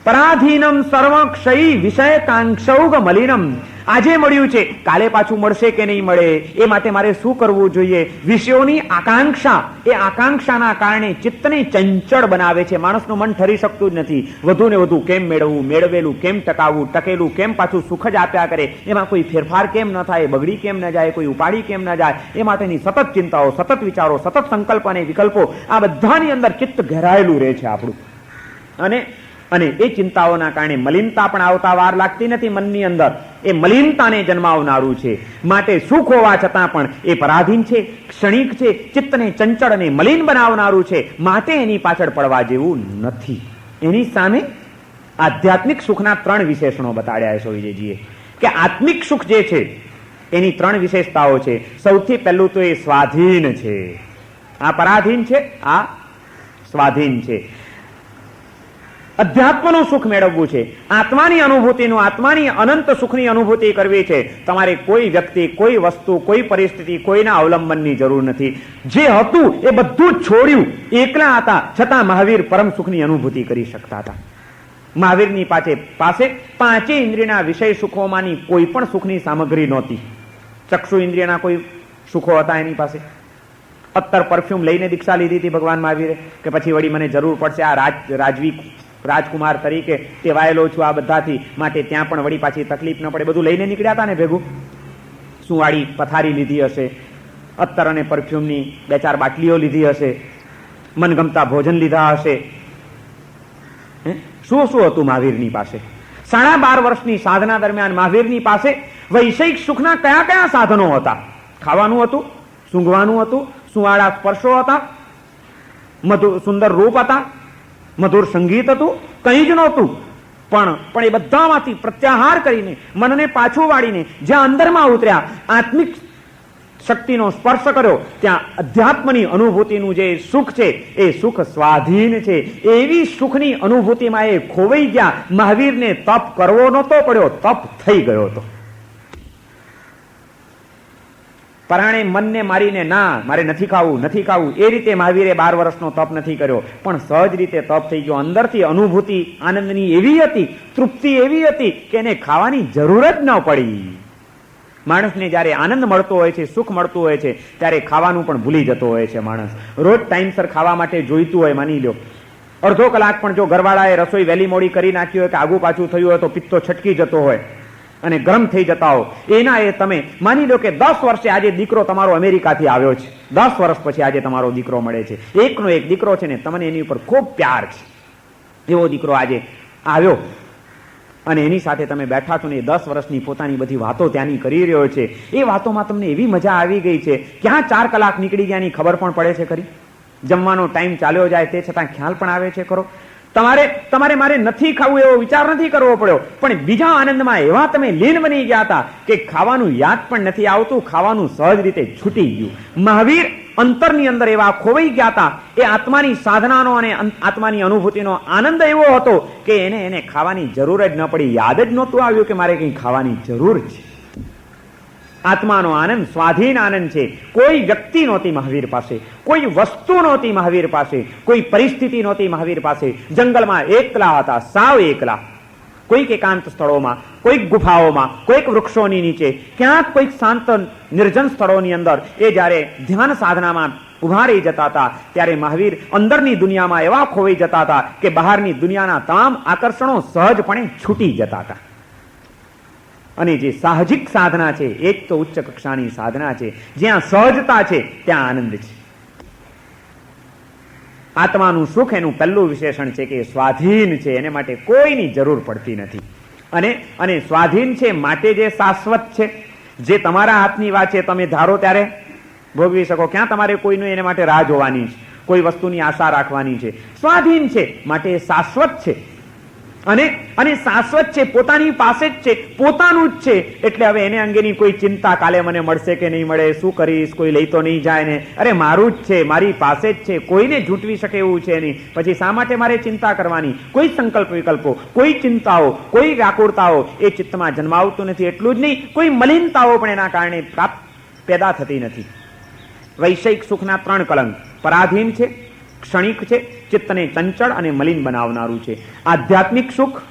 પરાધીનમ સર્વક્ષય વિષયકાંક્ષૌગ મલિનમ. આજે મળ્યું છે કાલે પાછું મળશે કે નહીં મળે એ માટે મારે શું કરવું જોઈએ? વિષયોની આકાંક્ષા, એ આકાંક્ષાના કારણે ચિત્તને ચંચળ બનાવે છે. માણસનું મન ઠરી શકતું જ નથી. વધુ ને વધુ કેમ મેળવવું, મેળવેલું કેમ ટકાવવું, ટકેલું કેમ પાછું સુખ જ આપ્યા કરે, એમાં કોઈ ફેરફાર કેમ ન થાય, બગડી કેમ ન જાય, કોઈ ઉપાડી કેમ ન જાય, એ માટેની સતત ચિંતાઓ, સતત વિચારો, સતત સંકલ્પ અને વિકલ્પો, આ બધાની અંદર ચિત્ત ઘેરાયેલું રહે છે આપણું. અને અને એ ચિંતાઓના કારણે મલિનતા પણ આવતા વાર લાગતી નથી મનની અંદર. એ મલિનતાને જન્માવનારું છે. માટે સુખ હોવા છતાં પણ એ પરાધીન છે, ક્ષણિક છે, ચિત્તને ચંચળ અને મલિન બનાવનારું છે. માટે એની પાછળ પડવા જેવું નથી. એની સામે આધ્યાત્મિક સુખના 3 વિશેષણો બતાડ્યા છે વિજયજીએ, કે આત્મિક સુખ જે છે એની 3 વિશેષતાઓ છે. સૌથી પહેલું તો એ સ્વાધીન છે. આ પરાધીન છે, આ સ્વાધીન છે. અધ્યાત્મનું સુખ મેળવવું છે, આત્માની અનુભૂતિનું, આત્માની અનંત સુખની અનુભૂતિ કરવી છે. તમારે કોઈ વ્યક્તિ, કોઈ વસ્તુ, કોઈ પરિસ્થિતિ, કોઈના અવલંબનની જરૂર નથી. જે હતું એ બધું છોડ્યું, એકલા હતા છતાં મહાવીર પરમ સુખની અનુભૂતિ કરી શકતા હતા. મહાવીરની પાસે 5 ઇન્દ્રિયના વિષય સુખોમાંની કોઈ પણ સુખની સામગ્રી નહોતી. ચક્ષુ ઇન્દ્રિયના કોઈ સુખો હતા એની પાસે? અત્તર પરફ્યુમ લઈને દીક્ષા લીધી હતી ભગવાન મહાવીરે, કે પછી વળી મને જરૂર પડશે આ રાજકુમાર તરીકે ટેવાયેલો છું આ બધાથી, માટે ત્યાં પણ વળી પાછી તકલીફ ન પડે, બધું લઈને નીકળ્યા હતા ને ભેગું? સુવાળી પથારી લીધી હશે, અત્તર અને પરફ્યુમની 2-4 બાટલીઓ લીધી હશે, મનગમતા ભોજન લીધા હશે. શું હતું મહાવીરની પાસે? 12.5 વર્ષની સાધના દરમિયાન મહાવીરની પાસે વૈષયિક સુખના કયા કયા સાધનો હતા? ખાવાનું હતું, સૂંઘવાનું હતું, સુવાળા સ્પર્શો હતા, સુંદર રૂપ હતા, મધુર સંગીત હતું, કંઈ જ નહોતું. પણ એ બધામાંથી પ્રત્યાહાર કરીને, મનને પાછું વાળીને જ્યાં અંદરમાં ઉતર્યા, આત્મિક શક્તિનો સ્પર્શ કર્યો, ત્યાં અધ્યાત્મની અનુભૂતિનું જે સુખ છે એ સુખ સ્વાધીન છે. એવી સુખની અનુભૂતિમાં એ ખોવાઈ ગયા. મહાવીરને તપ કરવો નહોતો પડ્યો, તપ થઈ ગયો હતો. પરાણે મનને મારીને ના, મારે નથી ખાવું એ રીતે મહાવીરે 12 વર્ષનો તપ નથી કર્યો, પણ સહજ રીતે તપ થઈ ગયો. અંદરથી અનુભૂતિ આનંદની એવી હતી, તૃપ્તિ એવી હતી કે એને ખાવાની જરૂર જ ન પડી. માણસને જ્યારે આનંદ મળતો હોય છે, સુખ મળતું હોય છે, ત્યારે ખાવાનું પણ ભૂલી જતો હોય છે માણસ. રોજ ટાઈમસર ખાવા માટે જોઈતું હોય, માની લો અડધો કલાક પણ જો ઘરવાળાએ રસોઈ વહેલી મોડી કરી નાખી હોય કે આગુ પાછું થયું હોય તો પિત્તો છટકી જતો હોય અને ગરમ થઈ જતા હો, એના એ તમે માની લો કે 10 વર્ષે આજે દીકરો તમારો અમેરિકાથી આવ્યો છે, 10 વર્ષ પછી આજે તમારો દીકરો મળે છે, એકનો એક દીકરો છે ને, તમને એની ઉપર ખૂબ પ્યાર છે. એવો દીકરો આજે આવ્યો અને એની સાથે તમે બેઠા છો ને, 10 વર્ષની પોતાની બધી વાતો ત્યાંની કરી રહ્યો છે. એ વાતોમાં તમને એવી મજા આવી ગઈ છે, ક્યાં 4 કલાક નીકળી ગયાની ખબર પણ પડે છે ખરી? જમવાનો ટાઈમ ચાલ્યો જાય તે છતાં ખ્યાલ પણ આવે છે ખરો? તમારે મારે નથી ખાવું એવો વિચાર નથી કરવો પડ્યો, પણ બીજા આનંદમાં એવા તમે લીન બની ગયા હતા કે ખાવાનું યાદ પણ નથી આવતું, ખાવાનું સહજ રીતે છૂટી ગયું. મહાવીર અંતરની અંદર એવા ખોવાઈ ગયા હતા. એ આત્માની સાધનાનો અને આત્માની અનુભૂતિનો આનંદ એવો હતો કે એને ખાવાની જરૂર જ ન પડી, યાદ જ નહોતું આવ્યું કે મારે કંઈ ખાવાની જરૂર છે. આત્માનો આનંદ સ્વાધીન આનંદ છે. કોઈ વ્યક્તિ નહોતી મહાવીર પાસે, કોઈ વસ્તુ નહોતી મહાવીર પાસે, કોઈ પરિસ્થિતિ નહોતી મહાવીર પાસે. જંગલમાં એકલા હતા, સાવ એકલા. કોઈક એકાંત સ્થળોમાં, કોઈક ગુફાઓમાં, કોઈક વૃક્ષોની નીચે, ક્યાંક કોઈક શાંત નિર્જન સ્થળોની અંદર એ જ્યારે ધ્યાન સાધનામાં ઉભા રહી જતા હતા, ત્યારે મહાવીર અંદરની દુનિયામાં એવા ખોવાઈ જતા હતા કે બહારની દુનિયાના તમામ આકર્ષણો સહજપણે છૂટી જતા હતા. અને જે સાહજિક સાધના છે એ જ તો ઉચ્ચ કક્ષાની સાધના છે. જ્યાં સહજતા છે ત્યાં આનંદ છે. આત્માનું સુખ એનું પહેલું વિશેષણ છે કે સ્વાધીન છે, એને માટે કોઈની જરૂર પડતી નથી. અને સ્વાધીન છે માટે જે શાશ્વત છે, જે તમારા હાથની વાત છે, તમે ધારો ત્યારે ભોગવી શકો. ક્યાં તમારે કોઈનું એને માટે રાહ જોવાની છે, કોઈ વસ્તુની આશા રાખવાની છે? સ્વાધીન છે માટે શાશ્વત છે. અને શાશ્વત છે, પોતાની પાસે જ છે, પોતાનું જ છે. એટલે હવે એને અંગેની કોઈ ચિંતા, કાલે મને મળશે કે નહીં મળે, શું કરીશ, કોઈ લઈ તો નહીં જાય ને, અરે મારું જ છે, મારી પાસે જ છે, કોઈને જૂટવી શકે એવું છે નહીં. પછી શા માટે મારે ચિંતા કરવાની? કોઈ સંકલ્પ વિકલ્પો, કોઈ ચિંતાઓ, કોઈ વ્યાકુળતાઓ એ ચિત્તમાં જન્માવતું નથી. એટલું જ નહીં, કોઈ મલિનતાઓ પણ એના કારણે પેદા થતી નથી. વૈષયિક સુખના 3 કલંક: પરાધીન છે, ક્ષણિક છે, ચિત્તને ચંચળ અને મલિન બનાવનારું છે. આધ્યાત્મિક સુખ,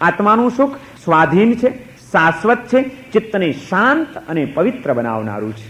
આત્માનું સુખ સ્વાધીન છે, શાશ્વત છે, ચિત્તને શાંત અને પવિત્ર બનાવનારું છે.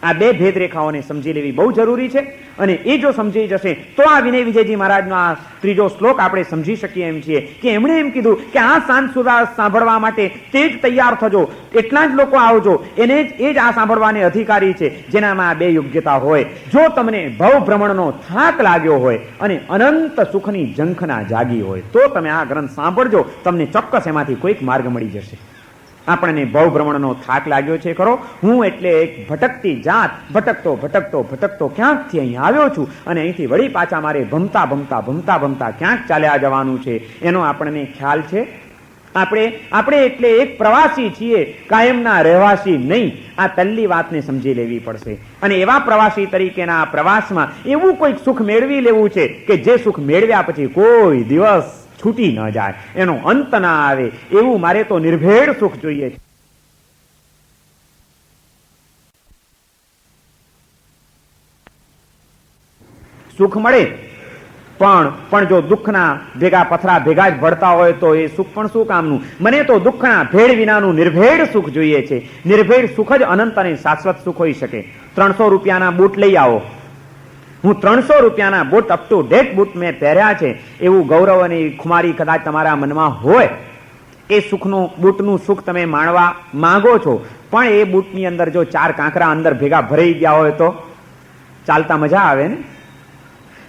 આ બે ભેદરેખાઓને સમજી લેવી બહુ જરૂરી છે. અને એ જો સમજી જશે તો આ વિનય વિજયજી મહારાજનો આ ત્રીજો શ્લોક આપણે સમજી શકીએ એમ છીએ કે એમણે એમ કીધું કે આ શાંત સુધારસ સાંભળવા માટે તે જ તૈયાર થજો, એટલા જ લોકો આવજો, એ જ આ સાંભળવાને અધિકારી છે જેનામાં આ બે યોગ્યતા હોય. જો તમને ભવ ભ્રમણનો થાક લાગ્યો હોય અને અનંત સુખની ઝંખના જાગી હોય તો તમે આ ગ્રંથ સાંભળજો, તમને ચોક્કસ એમાંથી કોઈક માર્ગ મળી જશે. આપણને ભવ ભ્રમણનો થાક લાગ્યો છે ખરો. હું એટલે એક ભટકતી જાત, ભટકતો ભટકતો ભટકતો ક્યાંકથી અહીં આવ્યો છું અને અહીંથી વળી પાછા મારે ભમતા ભમતા ભમતા ભમતા ક્યાંક ચાલ્યા જવાનું છે, એનો આપણને ખ્યાલ છે. આપણે એટલે એક પ્રવાસી છીએ, કાયમના રહેવાસી નહીં. આ પહેલી વાતને સમજી લેવી પડશે. અને એવા પ્રવાસી તરીકેના પ્રવાસમાં એવું કોઈક સુખ મેળવી લેવું છે કે જે સુખ મેળવ્યા પછી કોઈ દિવસ છૂટી ન જાય, એનો અંત ના આવે, એવું મારે તો નિર્ભેળ સુખ જોઈએ છે. સુખ મળે પણ જો દુઃખના ભેગા પથરા ભેગા જ ભળતા હોય તો એ સુખ પણ શું કામનું? મને તો દુઃખના ભેળ વિનાનું નિર્ભેળ સુખ જોઈએ છે. નિર્ભેળ સુખ જ અનંત અને શાશ્વત સુખ હોઈ શકે. 300 રૂપિયાના બૂટ લઈ આવો, હું 300 રૂપિયાના boot up to date boot મેં પહેર્યા છે એવું ગૌરવ અને ખુમારી કદાચ તમારા મનમાં હોય, એ સુખનું બૂટનું સુખ તમે માણવા માંગો છો, પણ એ બૂટની અંદર જો 4 કાંકરા અંદર ભેગા ભરાઈ ગયા હોય તો ચાલતા મજા આવે ને?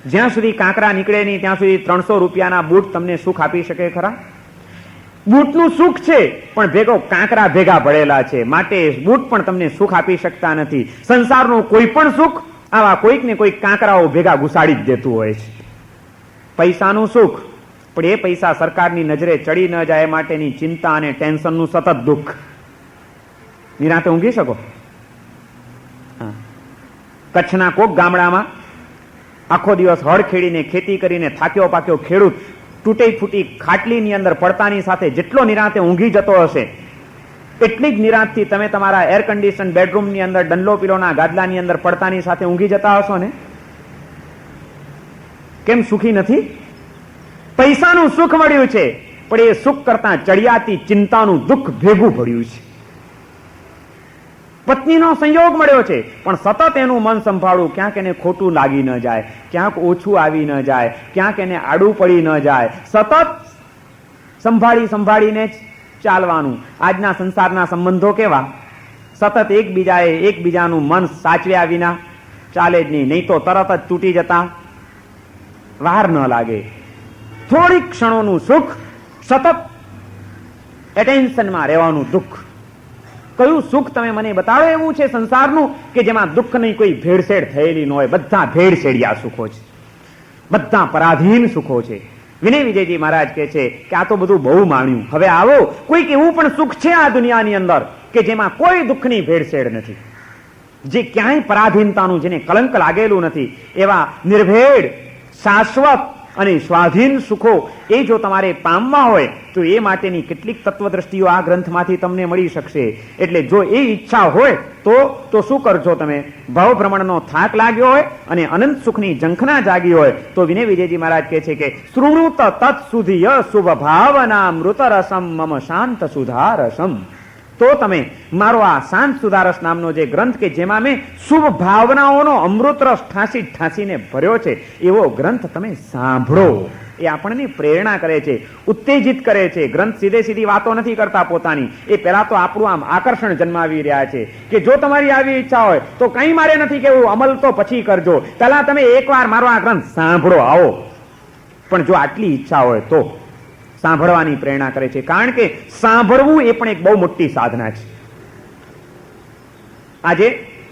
જ્યાં સુધી કાંકરા નીકળે નહીં ત્યાં સુધી 300 રૂપિયાના બૂટ તમને સુખ આપી શકે ખરા? બૂટનું સુખ છે પણ ભેગો કાંકરા ભેગા ભળેલા છે, માટે બૂટ પણ તમને સુખ આપી શકતા નથી. સંસારનું કોઈ પણ સુખ આવા કોઈક ને કોઈક કાંકરાઓ ભેગા ઘુસાડી જ દેતું હોય છે. પૈસાનું સુખ, પણ એ પૈસા સરકારની નજરે ચડી ન જાય માટેની ચિંતા અને ટેન્શનનું સતત દુઃખ. નિરાંતે ઊંઘી શકો? કચ્છના કોક ગામડામાં આખો દિવસ હળ ખેડીને ખેતી કરીને થાક્યો પાક્યો ખેડૂત તૂટી ફૂટી ખાટલીની અંદર પડતાની સાથે જેટલો નિરાંતે ઊંઘી જતો હશે, એટલી જ નિરાંતથી તમે તમારા એર કન્ડિશન બેડરૂમની અંદર ડંલો પીલોના ગાદલાની અંદર પડતાની સાથે ઊંઘી જતા હશો ને? કેમ સુખી નથી? પૈસાનું સુખ મળ્યું છે પણ એ સુખ કરતા ચડિયાતી ચિંતાનું દુઃખ ભેગું પડ્યું છે. પત્નીનો સંયોગ મળ્યો છે પણ સતત એનું મન સંભાળવું, ક્યાંક એને ખોટું લાગી ન જાય, ક્યાંક ઓછું આવી ન જાય, ક્યાંક એને આડું પડી ન જાય, સતત સંભાળીને જ ચાલવાનું. આજના સંસારના સંબંધો કેવા? સતત એકબીજાનું મન સાચવ્યા વિના ચાલે જ નહીં તો તરત જ તૂટી જતા વાર ન લાગે. થોડીક ક્ષણોનું સુખ, સતત એટેન્શનમાં રહેવાનું દુઃખ. કયું સુખ તમે મને બતાવો એવું છે સંસારનું કે જેમાં દુઃખની કોઈ ભેળસેળ થયેલી ન હોય? બધા ભેળસેળિયા સુખો છે, બધા પરાધીન સુખો છે. વિનય વિજયજી મહારાજ કહે છે કે આ તો બધું બહુ માણ્યું, હવે આવો કોઈક એવું પણ સુખ છે આ દુનિયાની અંદર કે જેમાં કોઈ દુઃખની ભેળસેળ નથી, જે ક્યાંય પરાધીનતાનું, જેને કલંક લાગેલું નથી. એવા નિર્ભેળ, શાશ્વત અને સ્વાધીન સુખો એ જો તમારે પામવા હોય તો એ માટેની કેટલીક તત્વદ્રષ્ટિઓ આ ગ્રંથમાંથી તમને મળી શકશે. એટલે જો એ ઈચ્છા હોય તો શું કરજો તમે? ભવ ભ્રમણનો થાક લાગ્યો હોય અને અનંત સુખની ઝંખના જાગી હોય તો વિનય વિજયજી મહારાજ કહે છે કે શૃણુત તત્સુધિય શુભ ભાવના મૃત રસમ મમ શાંત સુધારસમ. તો તમે મારો આ શાંત સુધારસ નામનો જે ગ્રંથ કે જેમાં મેં શુભ ભાવનાઓનો અમૃત રસ ઠાંસીને ભર્યો છે, એવો ગ્રંથ તમે સાંભળો. એ આપણને પ્રેરણા કરે છે, ઉત્તેજિત કરે છે. ગ્રંથ સીધી વાતો નથી કરતા પોતાની, એ પહેલા તો આપણું આમ આકર્ષણ જન્માવી રહ્યા છે કે જો તમારી આવી ઈચ્છા હોય તો કંઈ મારે નથી કેવું, અમલ તો પછી કરજો, પહેલા તમે એકવાર મારો આ ગ્રંથ સાંભળો આવો. પણ જો આટલી ઈચ્છા હોય તો સાંભળવાની પ્રેરણા કરે છે, કારણ કે સાંભળવું એ પણ એક બહુ મોટી સાધના છે. આજે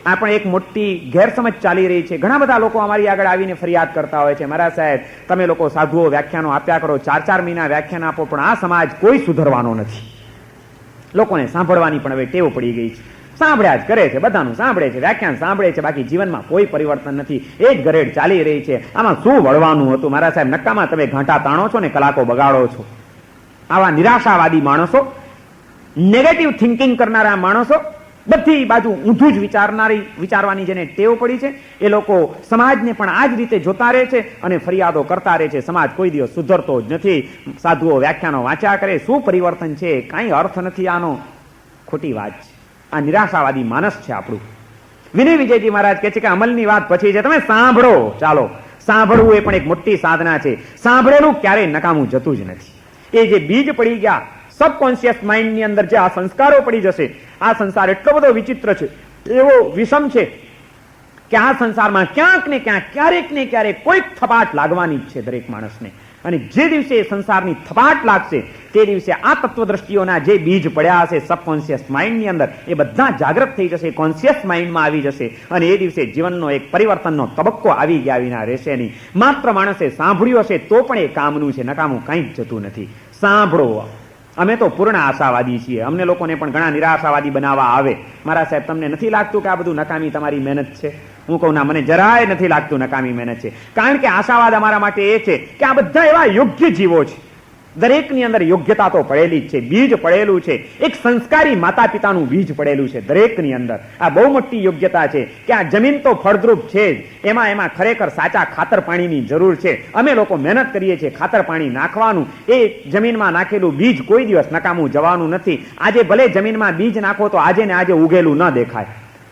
આપણે એક મોટી ગેરસમજ ચાલી રહી છે. ઘણા બધા લોકો અમારી આગળ આવીને ફરિયાદ કરતા હોય છે, મારા સાહેબ તમે લોકો સાધુઓ વ્યાખ્યાનો આપ્યા કરો, 4-4 મહિના વ્યાખ્યાન આપો, પણ આ સમાજ કોઈ સુધરવાનો નથી. લોકોને સાંભળવાની પણ હવે ટેવ પડી ગઈ છે, સાંભળ્યા જ કરે છે, બધાનું સાંભળે છે, વ્યાખ્યાન સાંભળે છે, બાકી જીવનમાં કોઈ પરિવર્તન નથી. એ જ ગરેડ ચાલી રહી છે. આમાં શું વળવાનું હતું? મારા સાહેબ નક્કામાં તમે ઘાંટા તાણો છો ને કલાકો બગાડો છો. આવા નિરાશાવાદી માણસો, નેગેટિવ થિંકિંગ કરનારા માણસો, બધી બાજુ ઊંધું જ વિચારવાની જેને ટેવ પડી છે, એ લોકો સમાજને પણ આ જ રીતે જોતા રહે છે અને ફરિયાદો કરતા રહે છે. સમાજ કોઈ દિવસ સુધરતો જ નથી. સાધુઓ વ્યાખ્યાનો વાંચ્યા કરે, શું પરિવર્તન છે? કાંઈ અર્થ નથી આનો. ખોટી વાત છે. આ નિરાશાવાદી માનસ છે આપણું. વિનય વિજયજી મહારાજ કહે છે કે અમલની વાત પછી છે, તમે સાંભળો. ચાલો, સાંભળવું એ પણ એક મોટી સાધના છે. સાંભળેલું ક્યારેય નકામું જતું જ નથી. એ જે બીજ પડી ગયા સબકોન્શિયસ માઇન્ડની અંદર, જે આ સંસ્કારો પડી જશે, આ સંસાર એટલો બધો વિચિત્ર છે, એવો વિષમ છે કે આ સંસારમાં ક્યાંક ને ક્યાંક, ક્યારેક ને ક્યારેક કોઈક થપાટ લાગવાની જ છે દરેક માણસને. અને જે દિવસે સંસારની થપાટ લાગશે તે દિવસે આ તત્વદ્રષ્ટિઓના જે બીજ પડ્યા હશે સબકોન્શિયસ માઇન્ડની અંદર, એ બધા જાગૃત થઈ જશે, કોન્શિયસ માઇન્ડમાં આવી જશે. અને એ દિવસે જીવનનો એક પરિવર્તનનો તબક્કો આવી ગયા વિના રહેશે નહીં. માત્ર માણસે સાંભળ્યું હશે તો પણ એ કામનું છે, નકામું કંઈ જ જતું નથી. સાંભળો. અમે તો પૂર્ણ આશાવાદી છીએ. અમને લોકોને પણ ઘણા નિરાશાવાદી બનાવવા આવે. મારા સાહેબ, તમને નથી લાગતું કે આ બધું નકામી તમારી મહેનત છે? હું કહું ના, મને જરાય નથી લાગતું નકામી મહેનત છે. કારણ કે આશાવાદ અમારા માટે એ છે કે આ બધા એવા યોગ્ય જીવો છે. દરેકની અંદર યોગ્યતા તો પડેલી જ છે, બીજ પડેલું છે. એક સંસ્કારી માતા પિતાનું બીજ પડેલું છે દરેકની અંદર. આ બહુ મોટી યોગ્યતા છે કે આ જમીન તો ફળદ્રુપ છે જ, એમાં ખરેખર સાચા ખાતર પાણીની જરૂર છે. અમે લોકો મહેનત કરીએ છીએ ખાતર પાણી નાખવાનું. એ જમીનમાં નાખેલું બીજ કોઈ દિવસ નકામું જવાનું નથી. આજે ભલે જમીનમાં બીજ નાખો તો આજે ને આજે ઉગેલું ન દેખાય,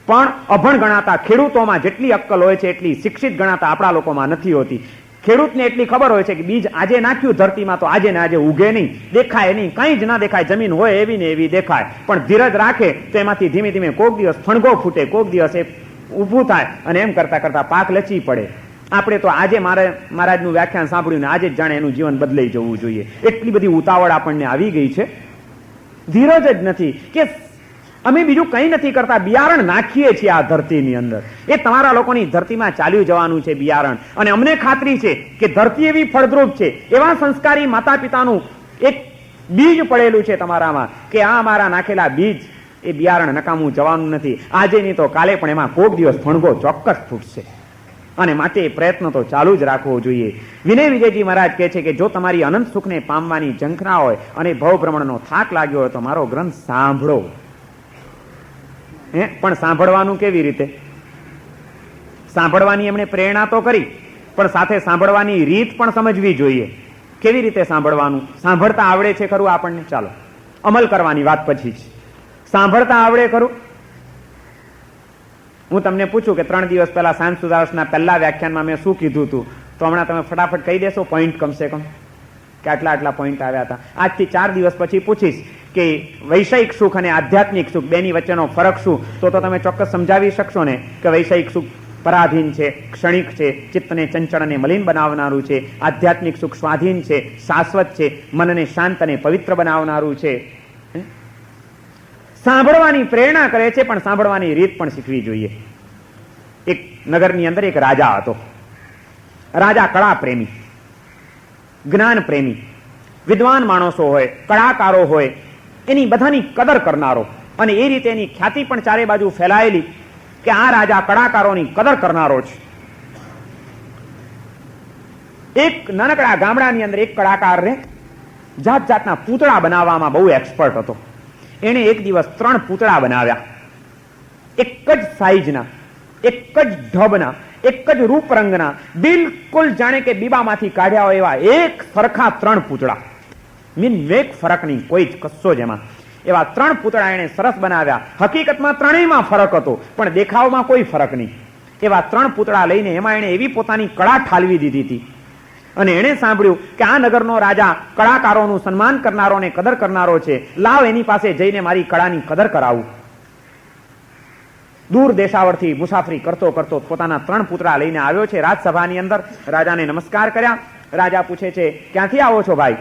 પણ અભણ ગણાતા ખેડૂતોમાં જેટલી અક્કલ હોય છે એટલી શિક્ષિત ગણાતા આપણા લોકોમાં નથી હોતી. ખેડૂતને એટલી ખબર હોય છે કે બીજ આજે નાખ્યું ધરતીમાં તો આજે ને આજે ઉગે નહીં, દેખાય નહીં, કંઈ જ ના દેખાય, જમીન હોય એવી ને એવી દેખાય. પણ ધીરજ રાખે તો એમાંથી ધીમે ધીમે કોક દિવસ ફણગો ફૂટે, કોક દિવસ એ ઊભું થાય, અને એમ કરતા કરતા પાક લચી પડે. આપણે તો આજે મહારાજનું વ્યાખ્યાન સાંભળ્યું ને આજે જ જાણે એનું જીવન બદલાઈ જવું જોઈએ. એટલી બધી ઉતાવળ આપણને આવી ગઈ છે, ધીરજ જ નથી. કે અમે બીજું કંઈ નથી કરતા, બિયારણ નાખીએ છીએ આ ધરતીની અંદર. એ તમારા લોકોની ધરતીમાં ચાલ્યું જવાનું છે બિયારણ. અને અમને ખાતરી છે કે ધરતી એવી ફળદ્રુપ છે, એવા સંસ્કારી માતા પિતાનું એક બીજ પડેલું છે તમારામાં, કે આ અમારા નાખેલા બીજ, એ બિયારણ નકામું જવાનું નથી. આજે નહીં તો કાલે પણ એમાં કોક દિવસ ફણગો ચોક્કસ ફૂટશે. અને માટે પ્રયત્ન તો ચાલુ જ રાખવો જોઈએ. વિનય વિજયજી મહારાજ કહે છે કે જો તમારી અનંત સુખને પામવાની ઝંખના હોય અને ભવભ્રમણનો થાક લાગ્યો હોય તો મારો ગ્રંથ સાંભળો. પણ સાંભળવાનું કેવી રીતે? સાંભળવાની એમણે પ્રેરણા તો કરી, પણ સાથે સાંભળવાની રીત પણ સમજવી જોઈએ. કેવી રીતે સાંભળવાનું? સાંભળતા આવડે છે ખરું આપણને? ચાલો, અમલ કરવાની વાત પછી જ. સાંભળતા આવડે ખરું? હું તમને પૂછું કે 3 દિવસ પહેલા સાંજ સુધારસના પહેલા વ્યાખ્યાનમાં મેં શું કીધું હતું, તો હમણાં તમે ફટાફટ કહી દેશો પોઈન્ટ કમસે કમ કે આટલા પોઈન્ટ આવ્યા હતા. આજથી 4 દિવસ પછી પૂછીશ કે વૈષયિક સુખ અને આધ્યાત્મિક સુખ બેની વચ્ચેનો ફરક શું, તો તમે ચોક્કસ સમજાવી શકશો ને કે વૈષયિક સુખ પરાધીન છે, ક્ષણિક છે, ચિત્તને ચંચળ અને મલિન બનાવનારું છે. આધ્યાત્મિક સુખ સ્વાધીન છે, શાશ્વત છે, મનને શાંત અને પવિત્ર બનાવનારું છે. સાંભળવાની પ્રેરણા કરે છે, પણ સાંભળવાની રીત પણ શીખવી જોઈએ. એક નગરની અંદર એક રાજા હતો. રાજા કળા પ્રેમી, જ્ઞાન પ્રેમી, વિદ્વાન માણસો હોય, કળાકારો હોય, એની બધાની કદર કરનારો, અને એ રીતે એની ખ્યાતિ પણ ચારે બાજુ ફેલાયેલી કે આ રાજા કળાકારોની કદર કરનારો છે. એક નાનકડા ગામડાની અંદર એક કળાકાર રે જાત જાતના પૂતળા બનાવવામાં બહુ એક્સપર્ટ હતો. એણે એક દિવસ 3 પૂતળા બનાવ્યા, એક જ સાઈઝના, એક જ ઢબના, એક જ રૂપ રંગના, બિલકુલ જાણે કે બીબામાંથી કાઢ્યા હોય એવા એક સરખા 3 પૂતળા. મેક ફરક નહીં, કોઈ જ કશો જ એમાં. એવા 3 પૂતળા એને સરસ બનાવ્યા. હકીકતમાં ત્રણેયમાં ફરક હતો, પણ દેખાવમાં કોઈ ફરક નહીં. એવા 3 પૂતળા લઈને એમાં એને એવી પોતાની કળા ઠાલવી દીધી હતી. અને એણે સાંભળ્યું કે આ નગરનો રાજા કળાકારોનું સન્માન કરનારો ને કદર કરનારો છે, લાવ એની પાસે જઈને મારી કળાની કદર કરાવું. દૂર દેશાવરથી મુસાફરી કરતો કરતો પોતાના 3 પૂતળા લઈને આવ્યો છે રાજસભાની અંદર. રાજાને નમસ્કાર કર્યા. રાજા પૂછે છે, ક્યાંથી આવો છો ભાઈ?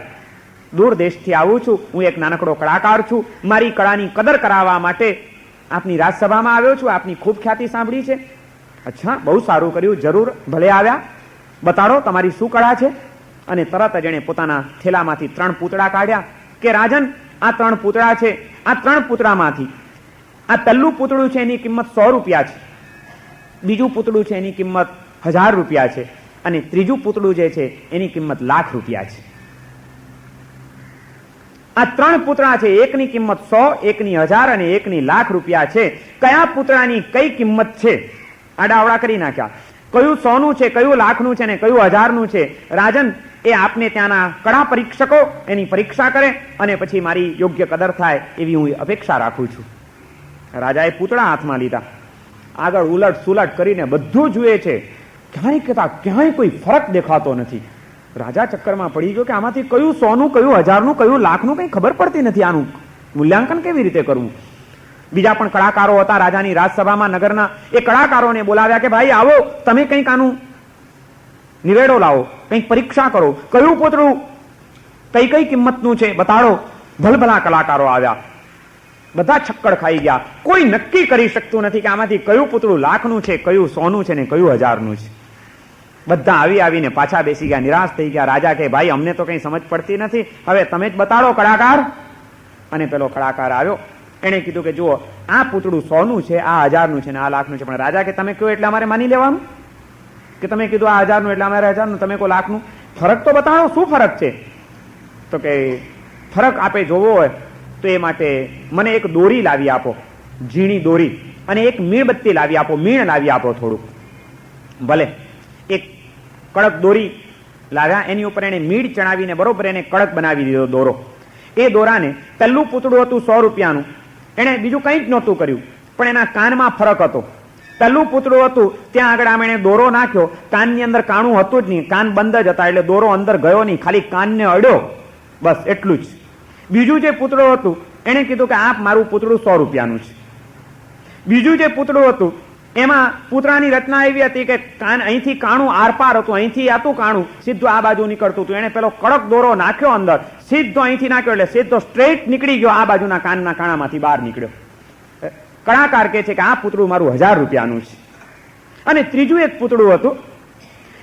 દૂર દેશથી આવું છું, હું એક નાનકડો કળાકાર છું, મારી કળાની કદર કરાવવા માટે આપની રાજસભામાં આવ્યો છું, આપની ખૂબ ખ્યાતિ સાંભળી છે. અચ્છા, બહુ સારું કર્યું, જરૂર, ભલે આવ્યા, બતાડો તમારી શું કળા છે. અને તરત જ એણે પોતાના થેલામાંથી 3 પૂતળા કાઢ્યા કે રાજન, આ 3 પૂતળા છે. આ 3 પૂતળામાંથી આ પહેલું પૂતળું છે એની કિંમત 100 રૂપિયા છે, બીજું પૂતળું છે એની કિંમત 1000 રૂપિયા છે, અને ત્રીજું પૂતળું જે છે એની કિંમત લાખ રૂપિયા છે. આ 3 પૂતળા છે, એકની કિંમત 100, એકની 1000 અને એકની લાખ રૂપિયા છે. કયા પૂતળાની કઈ કિંમત છે? આડાવડા કરી નાખ્યા. કયું 100નું છે, કયું લાખનું છે ને કયું 1000નું છે? રાજન, એ આપને ત્યાંના કળા પરીક્ષકો એની પરીક્ષા કરે અને પછી મારી યોગ્ય કદર થાય એવી હું અપેક્ષા રાખું છું. રાજાએ પૂતળા હાથમાં લીધા. આગળ ઉલટ સુલટ કરીને બધું જુએ છે, ક્યાંય કોઈ ફરક દેખાતો નથી. રાજા ચક્કરમાં પડી ગયો કે આમાંથી કયું 100નું, કયું 1000નું, કયું લાખનું કંઈ ખબર પડતી નથી. આનું મૂલ્યાંકન કેવી રીતે કરવું? બીજા પણ કલાકારો હતા રાજાની રાજસભામાં નગરના. એ કલાકારોને બોલાવ્યા કે ભાઈ આવો, તમે કંઈક આનું નિવેડો લાવો, કંઈક પરીક્ષા કરો, કયું પૂતળું કઈ કિંમતનું છે બતાડો. ભલભલા કલાકારો આવ્યા, બધા છક્કડ ખાઈ ગયા. કોઈ નક્કી કરી શકતું નથી કે આમાંથી કયું પૂતળું લાખનું છે, કયું 100નું છે ને કયું 1000નું છે. બધા આવીને પાછા બેસી ગયા, નિરાશ થઈ ગયા. રાજા કે ભાઈ અમને તો કંઈ સમજ પડતી નથી, હવે તમે જ બતાડો કલાકાર. અને પેલો કલાકાર આવ્યો, એને કીધું કે જુઓ આ પૂતળું 100નું છે, આ 1000નું છે ને આ લાખનું છે. પણ રાજા કે તમે કહો એટલે અમારે માની લેવાનું? કે તમે કીધું આ 1000નું એટલે અમારે 1000નું, તમે કહો લાખનું? ફરક તો બતાવો, શું ફરક છે? તો કે ફરક આપે જોવો હોય તો એ માટે મને એક દોરી લાવી આપો, ઝીણી દોરી, અને એક મીણબત્તી લાવી આપો, મીણ લાવી આપો થોડુંક. ભલે એક કડક દોરી લાવ્યા, એની ઉપર એને મીણ ચણાવીને બરોબર એને કડક બનાવી દીધો દોરો. એ દોરાને પહેલું પૂતળું હતું 100 રૂપિયાનું, એને બીજું કંઈ જ નહોતું કર્યું, પણ એના કાનમાં ફરક હતો. પહેલું પૂતળું હતું ત્યાં આગળ આમ એને દોરો નાખ્યો, કાનની અંદર કાણું હતું જ નહીં, કાન બંધ જ હતા, એટલે દોરો અંદર ગયો નહીં, ખાલી કાનને અડ્યો, બસ એટલું જ. બીજું જે પૂતળું હતું એને કીધું કે આ મારું પૂતળું 100 રૂપિયાનું છે. બીજું જે પૂતળું હતું એમાં પૂતળાની રચના એવી હતી કે કાન અહીંથી કાણું આરપાર હતું, અહીંથી આતું કાણું સીધું આ બાજુ નીકળતું હતું. એને પેલો કડક દોરો નાખ્યો અંદર, સીધો અહીંથી નાખ્યો એટલે સીધો સ્ટ્રેટ નીકળી ગયો, આ બાજુના કાનના કાણામાંથી બહાર નીકળ્યો. કલાકાર કહે છે કે આ પૂતળું મારું 1000 રૂપિયાનું છે. અને ત્રીજું એક પૂતળું હતું,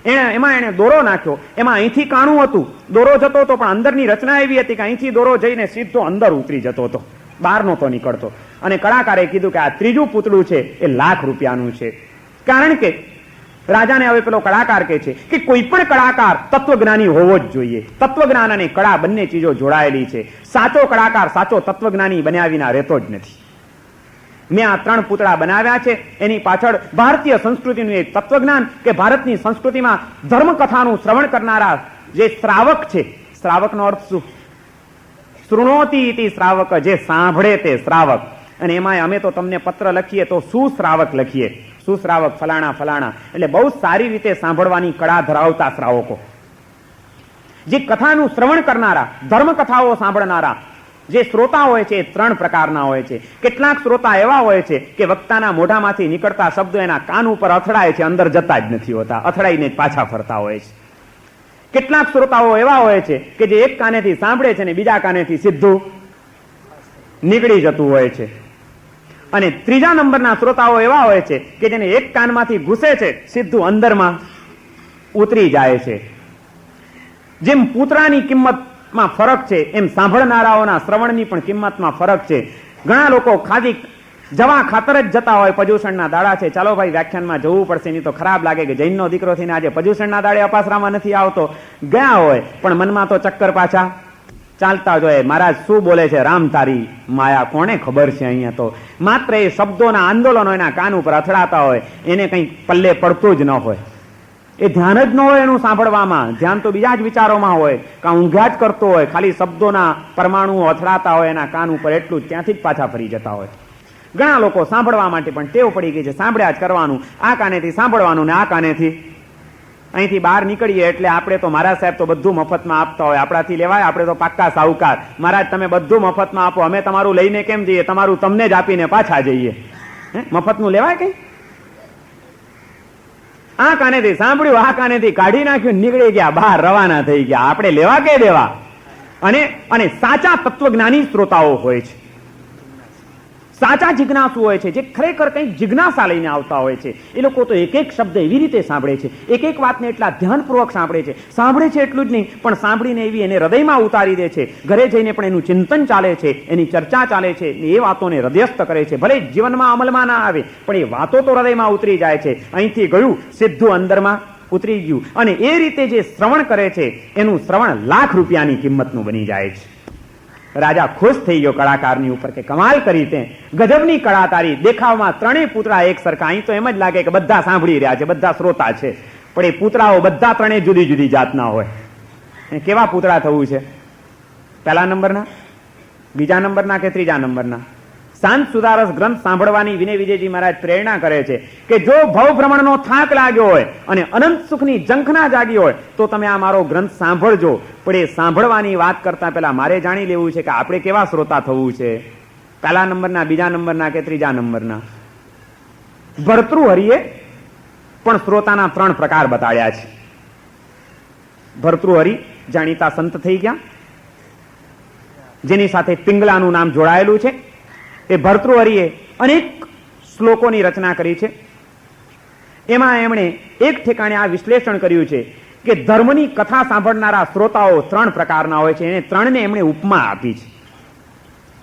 એમાં એને દોરો નાખ્યો, એમાં અહીંથી કાણું હતું, દોરો જતો હતો, પણ અંદરની રચના એવી હતી કે અહીંથી દોરો જઈને સીધો અંદર ઉતરી જતો હતો, બહાર નહોતો નીકળતો. અને કલાકારે કીધું કે આ ત્રીજું પૂતળું છે એ 1,00,000 રૂપિયાનું છે. કારણ કે રાજાને હવે પેલો કલાકાર કહે છે કે કોઈ પણ કલાકાર તત્વજ્ઞાની હોવો જ જોઈએ. તત્વજ્ઞાન અને કળા બંને ચીજો જોડાયેલી છે. સાચો કલાકાર સાચો તત્વજ્ઞાની બન્યા વિના રહેતો જ નથી. મેં આ 3 પૂતળા બનાવ્યા છે, એની પાછળ ભારતીય સંસ્કૃતિનું એક તત્વજ્ઞાન કે ભારતની સંસ્કૃતિમાં ધર્મકથાનું શ્રવણ કરનારા જે શ્રાવક છે, શ્રાવકનો અર્થ શું? શૃણોતી ઇતિ શ્રાવક, જે સાંભળે તે શ્રાવક. અને એમાં અમે તો તમને પત્ર લખીએ તો સુશ્રાવક લખીએ, સુશ્રાવક ફલાણા ફલાણા, એટલે બહુ સારી રીતે સાંભળવાની કળા ધરાવતા શ્રાવકો. જે કથાનું શ્રવણ કરનારા, ધર્મકથાઓ સાંભળનારા જે શ્રોતા હોય છે એ 3 પ્રકારના હોય છે. કેટલાક શ્રોતા એવા હોય છે કે વક્તાના મોઢામાંથી નીકળતા શબ્દો એના કાન ઉપર અથડાય છે, અંદર જતા જ નથી હોતા, અથડાઈને જ પાછા ફરતા હોય છે. કેટલાક શ્રોતાઓ એવા હોય છે કે જે એક કાનેથી સાંભળે છે ને બીજા કાનેથી સીધું નીકળી જતું હોય છે. અને ત્રીજા નંબરના શ્રોતાઓ એવા હોય છે કે જેને એક કાનમાંથી ઘૂસે છે, સીધું અંદરમાં ઉતરી જાય છે. જેમ પૂતળાની કિંમતમાં ફરક છે એમ સાંભળનારાઓના શ્રવણની પણ કિંમતમાં ફરક છે. ઘણા લોકો ખાલી જવા ખાતર જ જતા હોય, પર્યુષણના દાડા છે, ચાલો ભાઈ વ્યાખ્યાનમાં જવું પડશે, નહીં તો ખરાબ લાગે કે જૈનનો દીકરો થઈને આજે પર્યુષણના દાડે અપાસરામાં નથી આવતો. ગયા હોય પણ મનમાં તો ચક્કર પાછા ચાલતા જ હોય. મહારાજ શું બોલે છે, રામ તારી માયા, કોને ખબર છે? અહીંયા તો માત્ર એ શબ્દોના આંદોલનો એના કાન ઉપર અથડાતા હોય, એને કંઈ પલ્લે પડતું જ ન હોય, એ ધ્યાન જ ન હોય એનું સાંભળવામાં, ધ્યાન તો બીજા જ વિચારોમાં હોય, કાં ઊંઘ્યા જ કરતો હોય, ખાલી શબ્દોના પરમાણુઓ અથડાતા હોય એના કાન ઉપર, એટલું જ ત્યાંથી જ પાછા ફરી જતા હોય. ઘણા લોકો સાંભળવા માટે પણ ટેવ પડી ગઈ છે, સાંભળ્યા જ કરવાનું, આ કાનેથી સાંભળવાનું ને આ કાનેથી અહીંથી બહાર નીકળીએ એટલે આપણે તો મહારાજ સાહેબ તો બધું મફતમાં આપતા હોય, આપણાથી લેવાય, આપણે તો પાક્કા સાહુકાર. મહારાજ તમે બધું મફતમાં આપો, અમે તમારું લઈને કેમ જઈએ, તમારું તમને જ આપીને પાછા જઈએ. મફતનું લેવાય કઈ? આ કાનેથી સાંભળ્યું, આ કાનેથી કાઢી નાખ્યું, નીકળી ગયા, બહાર રવાના થઈ ગયા. આપણે લેવા કે દેવા? અને સાચા તત્વજ્ઞાની શ્રોતાઓ હોય છે, સાચા જિજ્ઞાસુ હોય છે, જે ખરેખર કંઈક જિજ્ઞાસા લઈને આવતા હોય છે. એ લોકો તો એક એક શબ્દ એવી રીતે સાંભળે છે, એક એક વાતને એટલા ધ્યાનપૂર્વક સાંભળે છે એટલું જ નહીં, પણ સાંભળીને એવી એને હૃદયમાં ઉતારી દે છે. ઘરે જઈને પણ એનું ચિંતન ચાલે છે, એની ચર્ચા ચાલે છે, એ વાતોને હૃદયસ્થ કરે છે. ભલે જીવનમાં અમલમાં ના આવે પણ એ વાતો તો હૃદયમાં ઉતરી જાય છે. અહીંથી ગયું સીધું અંદરમાં ઉતરી ગયું. અને એ રીતે જે શ્રવણ કરે છે એનું શ્રવણ 1,00,000 રૂપિયાની કિંમતનું બની જાય છે. રાજા ખુશ થઈ ગયો કલાકારની ઉપર કે કમાલ કરી તે, ગજબની કળા તારી. દેખાવમાં 3 પૂતળા એક સરખા, અહીં તો એમ જ લાગે કે બધા સાંભળી રહ્યા છે, બધા શ્રોતા છે, પણ એ પૂતળાઓ બધા 3 જુદી જુદી જાતના હોય. કેવા પૂતળા થવું છે? પહેલા નંબરના, બીજા નંબરના કે ત્રીજા નંબરના? શાંત સુધારસ ગ્રંથ સાંભળવાની વિનય વિજયજી મહારાજ પ્રેરણા કરે છે કે જો ભવભ્રમણનો થાક લાગ્યો હોય અને અનંત સુખની ઝંખના જાગી હોય તો તમે આ મારો ગ્રંથ સાંભળજો. પણ એ સાંભળવાની વાત કરતા પહેલા મારે જાણી લેવું છે કે આપણે કેવા શ્રોતા થવું છે. પહેલા નંબરના, બીજા નંબરના કે ત્રીજા નંબરના. ભર્તૃહરિએ પણ શ્રોતાના 3 પ્રકાર બતાડ્યા છે. ભર્તૃહરિ જાણીતા સંત થઈ ગયા, જેની સાથે પિંગલાનું નામ જોડાયેલું છે. એ ભર્તૃહરિએ અનેક શ્લોકોની રચના કરી છે. એમાં એમણે એક ઠેકાણે આ વિશ્લેષણ કર્યું છે કે ધર્મની કથા સાંભળનારા શ્રોતાઓ 3 પ્રકારના હોય છે. એને 3ને એમણે ઉપમા આપી છે.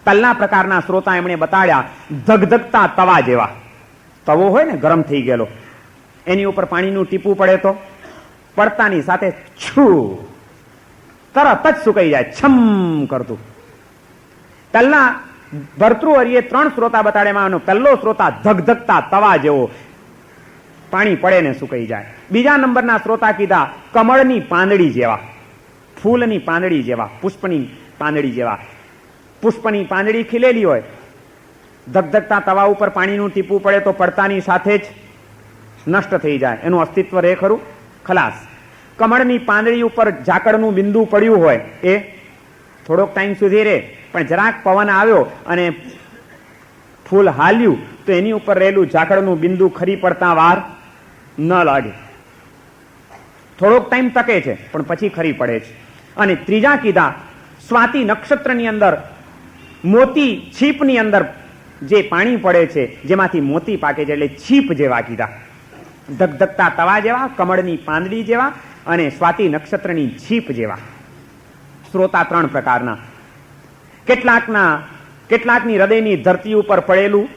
પહેલા પ્રકારના શ્રોતા એમણે બતાડ્યા ધગધગતા તવા જેવા. તવો હોય ને ગરમ થઈ ગયેલો, એની ઉપર પાણીનું ટીપું પડે તો પડતાની સાથે છૂ તરત જ સુકાઈ જાય, છમ કરતું. પહેલા ભર્તૃહરિએ 3 શ્રોતા બતાડ્યામાં પહેલો શ્રોતા ધગધગતા તવા જેવો, પાણી પડે ને સુકાઈ જાય. બીજા નંબરના શ્રોતા કીધા કમળની પાંદડી જેવા, ફૂલની પાંદડી જેવા, પુષ્પની પાંદડી જેવા. પુષ્પની પાંદડી ખીલેલી હોય, ધગધગતા તવા ઉપર પાણીનું ટીપું પડે તો પડતાની સાથે જ નષ્ટ થઈ જાય, એનું અસ્તિત્વ રહે ખરું? ખલાસ. કમળની પાંદડી ઉપર ઝાકળનું બિંદુ પડ્યું હોય એ થોડોક ટાઈમ સુધી રહે, પણ જરાક પવન આવ્યો અને ફૂલ હાલ્યું તો એની ઉપર રહેલું ઝાકળનું બિંદુ ખરી પડતા વાર ન લાગે, થોડોક ટાઈમ તકે છે પણ પછી ખરી પડે છે. અને ત્રીજા કીધા સ્વાતિ નક્ષત્રની અંદર મોતી છીપની અંદર જે પાણી પડે છે જેમાંથી મોતી પાકે છે, એટલે છીપ જેવા કીધા. ધગધગતા તવા જેવા, કમળની પાંદડી જેવા અને સ્વાતિ નક્ષત્રની છીપ જેવા. શ્રોતા 3 પ્રકારના. કેટલાકની હૃદયની ધરતી ઉપર પડેલું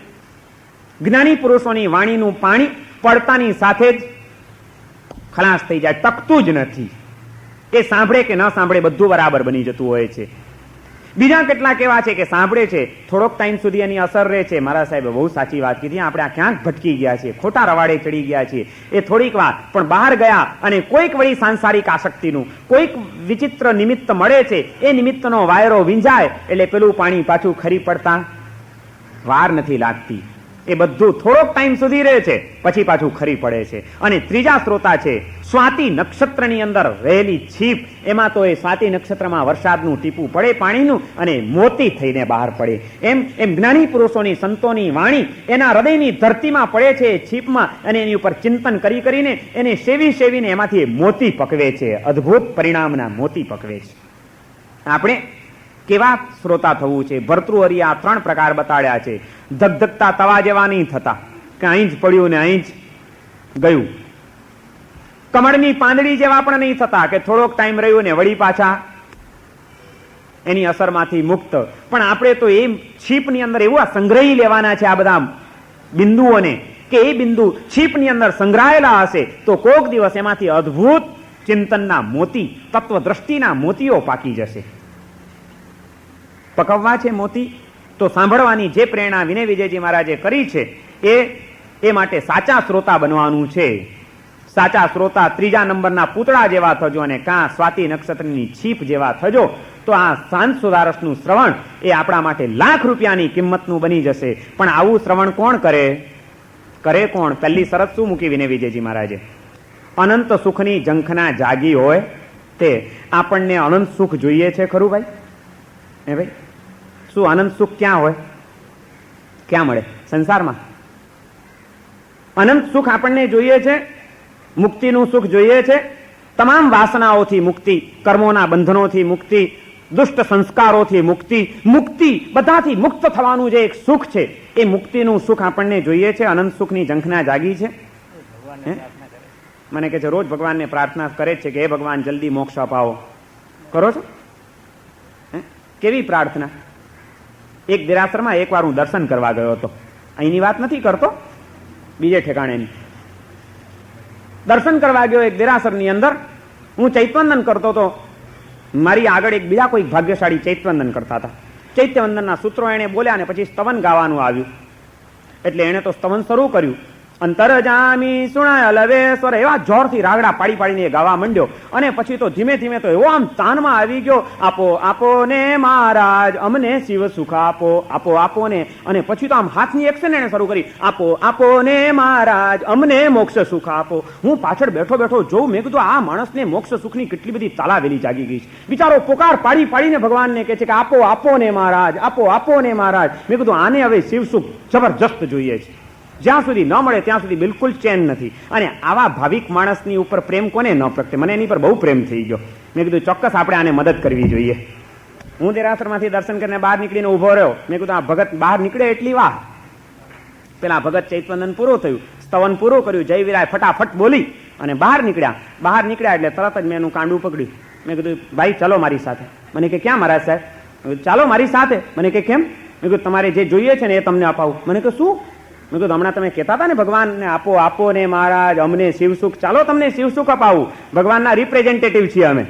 જ્ઞાની પુરુષોની વાણીનું પાણી પડતાની સાથે જ ખલાસ થઈ જાય, ટકતું જ નથી. એ સાંભળે કે ન સાંભળે બધું બરાબર બની જતું હોય છે. બીજા કેટલાક એવા છે કે સાંભળે છે, થોડોક ટાઈમ સુધી એની અસર રહે છે. મારા સાહેબે બહુ સાચી વાત કીધી, આપણે આ ક્યાંક ભટકી ગયા છીએ, ખોટા રવાડે ચડી ગયા છીએ. એ થોડીક વાર પણ બહાર ગયા અને કોઈક વળી સાંસારિક આસક્તિનું કોઈક વિચિત્ર નિમિત્ત મળે છે, એ નિમિત્તનો વાયરો વિંજાય એટલે પેલું પાણી પાછું ખરી પડતા વાર નથી લાગતી. એ બધું થોડોક ટાઈમ સુધી રહે છે, પછી પાછું ખરી પડે છે. અને ત્રીજા શ્રોતા છે સ્વાતિ નક્ષત્રની અંદર રહેલી છીપ. એમાં તો એ સ્વાતિ નક્ષત્રમાં વરસાદનું ટીપું પડે પાણીનું અને મોતી થઈને બહાર પડે. એમ જ્ઞાની પુરુષોની, સંતોની વાણી એના હૃદયની ધરતીમાં પડે છે, છીપમાં, અને એની ઉપર ચિંતન કરીને એને સેવીને એમાંથી મોતી પકવે છે, અદ્ભુત પરિણામના મોતી પકવે છે. આપણે કેવા શ્રોતા થવું છે? ભર્તૃહરિએ આ 3 પ્રકાર બતાડ્યા છે. ધગધગતા તવા જેવા નહીં થતા કે અહીં જ પડ્યું ને અહીં જ ગયું. કમળની પાંદડી જેવા પણ નહીં થતા કે થોડોક ટાઈમ રહ્યું ને વળી પાછા એની અસરમાંથી મુક્ત. પણ આપણે તો એ છીપની અંદર એવું સંગ્રહી લેવાના છે આ બધા બિંદુઓને કે એ બિંદુ છીપની અંદર સંગ્રહાયેલા હશે તો કોક દિવસ એમાંથી અદ્ભુત ચિંતનના મોતી, તત્વદ્રષ્ટિના મોતીઓ પાકી જશે. પકવવા છે મોતી તો સાંભળવાની જે પ્રેરણા વિનય વિજયજી મહારાજે કરી છે એ માટે સાચા શ્રોતા બનવાનું છે. સાચા શ્રોતા 3જા નંબરના પૂતળા જેવા થજો અને કાં સ્વાતિ નક્ષત્રની છીપ જેવા થજો, તો આ શાંત સુધારસનું શ્રવણ એ આપણા માટે લાખ રૂપિયાની કિંમતનું બની જશે. પણ આવું શ્રવણ કોણ કરે કોણ? પહેલી શરત શું મૂકી વિનય વિજયજી મહારાજે? અનંત સુખની ઝંખના જાગી હોય તે. આપણને અનંત સુખ જોઈએ છે ખરું ભાઈ? હે ભાઈ, શું અનંત સુખ ક્યાં હોય? ક્યાં મળે સંસારમાં? અનંત સુખ આપણને જોઈએ છે, મુક્તિનું સુખ જોઈએ છે, તમામ વાસનાઓથી મુક્તિ, કર્મોના બંધનોથી મુક્તિ, દુષ્ટ સંસ્કારોથી મુક્તિ બધાથી મુક્ત થવાનું જે એક સુખ છે એ મુક્તિનું સુખ આપણને જોઈએ છે. અનંત સુખની ઝંખના જાગી છે. મને કહે છે રોજ ભગવાનને પ્રાર્થના કરે છે કે હે ભગવાન જલ્દી મોક્ષ અપાવો. કરો છો? કેવી પ્રાર્થના? એક દેરાસરમાં એકવાર હું દર્શન કરવા ગયો હતો. અહીંની વાત નથી કરતો, બીજે ઠેકાણેની. દર્શન કરવા ગયો એક દેરાસરની અંદર. હું ચૈતવંદન કરતો હતો, મારી આગળ એક બીજા કોઈ ભાગ્યશાળી ચૈતવંદન કરતા હતા. ચૈત્યવંદનના સૂત્રો એને બોલ્યા અને પછી સ્તવન ગાવાનું આવ્યું. એટલે એને તો સ્તવન શરૂ કર્યું અંતરજામી સુણાય લવેશ્વર, એવા જોરથી રાગડા પાડી પાડીને ગાવા માંડ્યો. અને પછી તો ધીમે ધીમે તો એવો આમ તાનમાં આવી ગયો, આપો આપો ને મહારાજ અમને શિવ સુખ આપો, આપો આપો ને. અને પછી તો આમ હાથની એક્શન એને શરૂ કરી, આપો આપો ને મહારાજ અમને મોક્ષ સુખ આપો. હું પાછળ બેઠો બેઠો જોઉં, મેં કીધું આ માણસને મોક્ષ સુખની કેટલી બધી તાલાવેલી જાગી ગઈ છે. બિચારો પોકાર પાડી પાડીને ભગવાનને કહે છે કે આપો આપો ને મહારાજ, આપો આપો ને મહારાજ. મેં કીધું આને હવે શિવ સુખ જબરજસ્ત જોઈએ છે, જ્યાં સુધી ન મળે ત્યાં સુધી બિલકુલ ચેન નથી. અને આવા ભાવિક માણસની ઉપર પ્રેમ કોને ન પ્રગટે? મને એની પર બહુ પ્રેમ થઈ ગયો. મેં કીધું ચોક્કસ આપણે આને મદદ કરવી જોઈએ. હું દેરાસરમાંથી દર્શન કરીને બહાર નીકળીને ઉભો રહ્યો. મેં કીધું આ ભગત બહાર નીકળે એટલી વાર પેલા ભગત ચૈતવંદન પૂરું થયું, સ્તવન પૂરું કર્યું, જય વિરાય ફટાફટ બોલી અને બહાર નીકળ્યા. બહાર નીકળ્યા એટલે તરત જ મેં એનું કાંડું પકડ્યું. મેં કીધું ભાઈ ચલો મારી સાથે. મને કે ક્યાં મહારાજ સાહેબ? ચાલો મારી સાથે. મને કે કેમ? મેં કીધું તમારે જે જોઈએ છે ને એ તમને અપાવું. મને કે શું? મેં કીધું હમણાં તમે કહેતા હતા ને ભગવાનને આપો આપો ને મહારાજ અમને શિવ સુખ, ચાલો તમને શિવ સુખ અપાવું. ભગવાનના રિપ્રેઝેન્ટેટિવ છીએ અમે,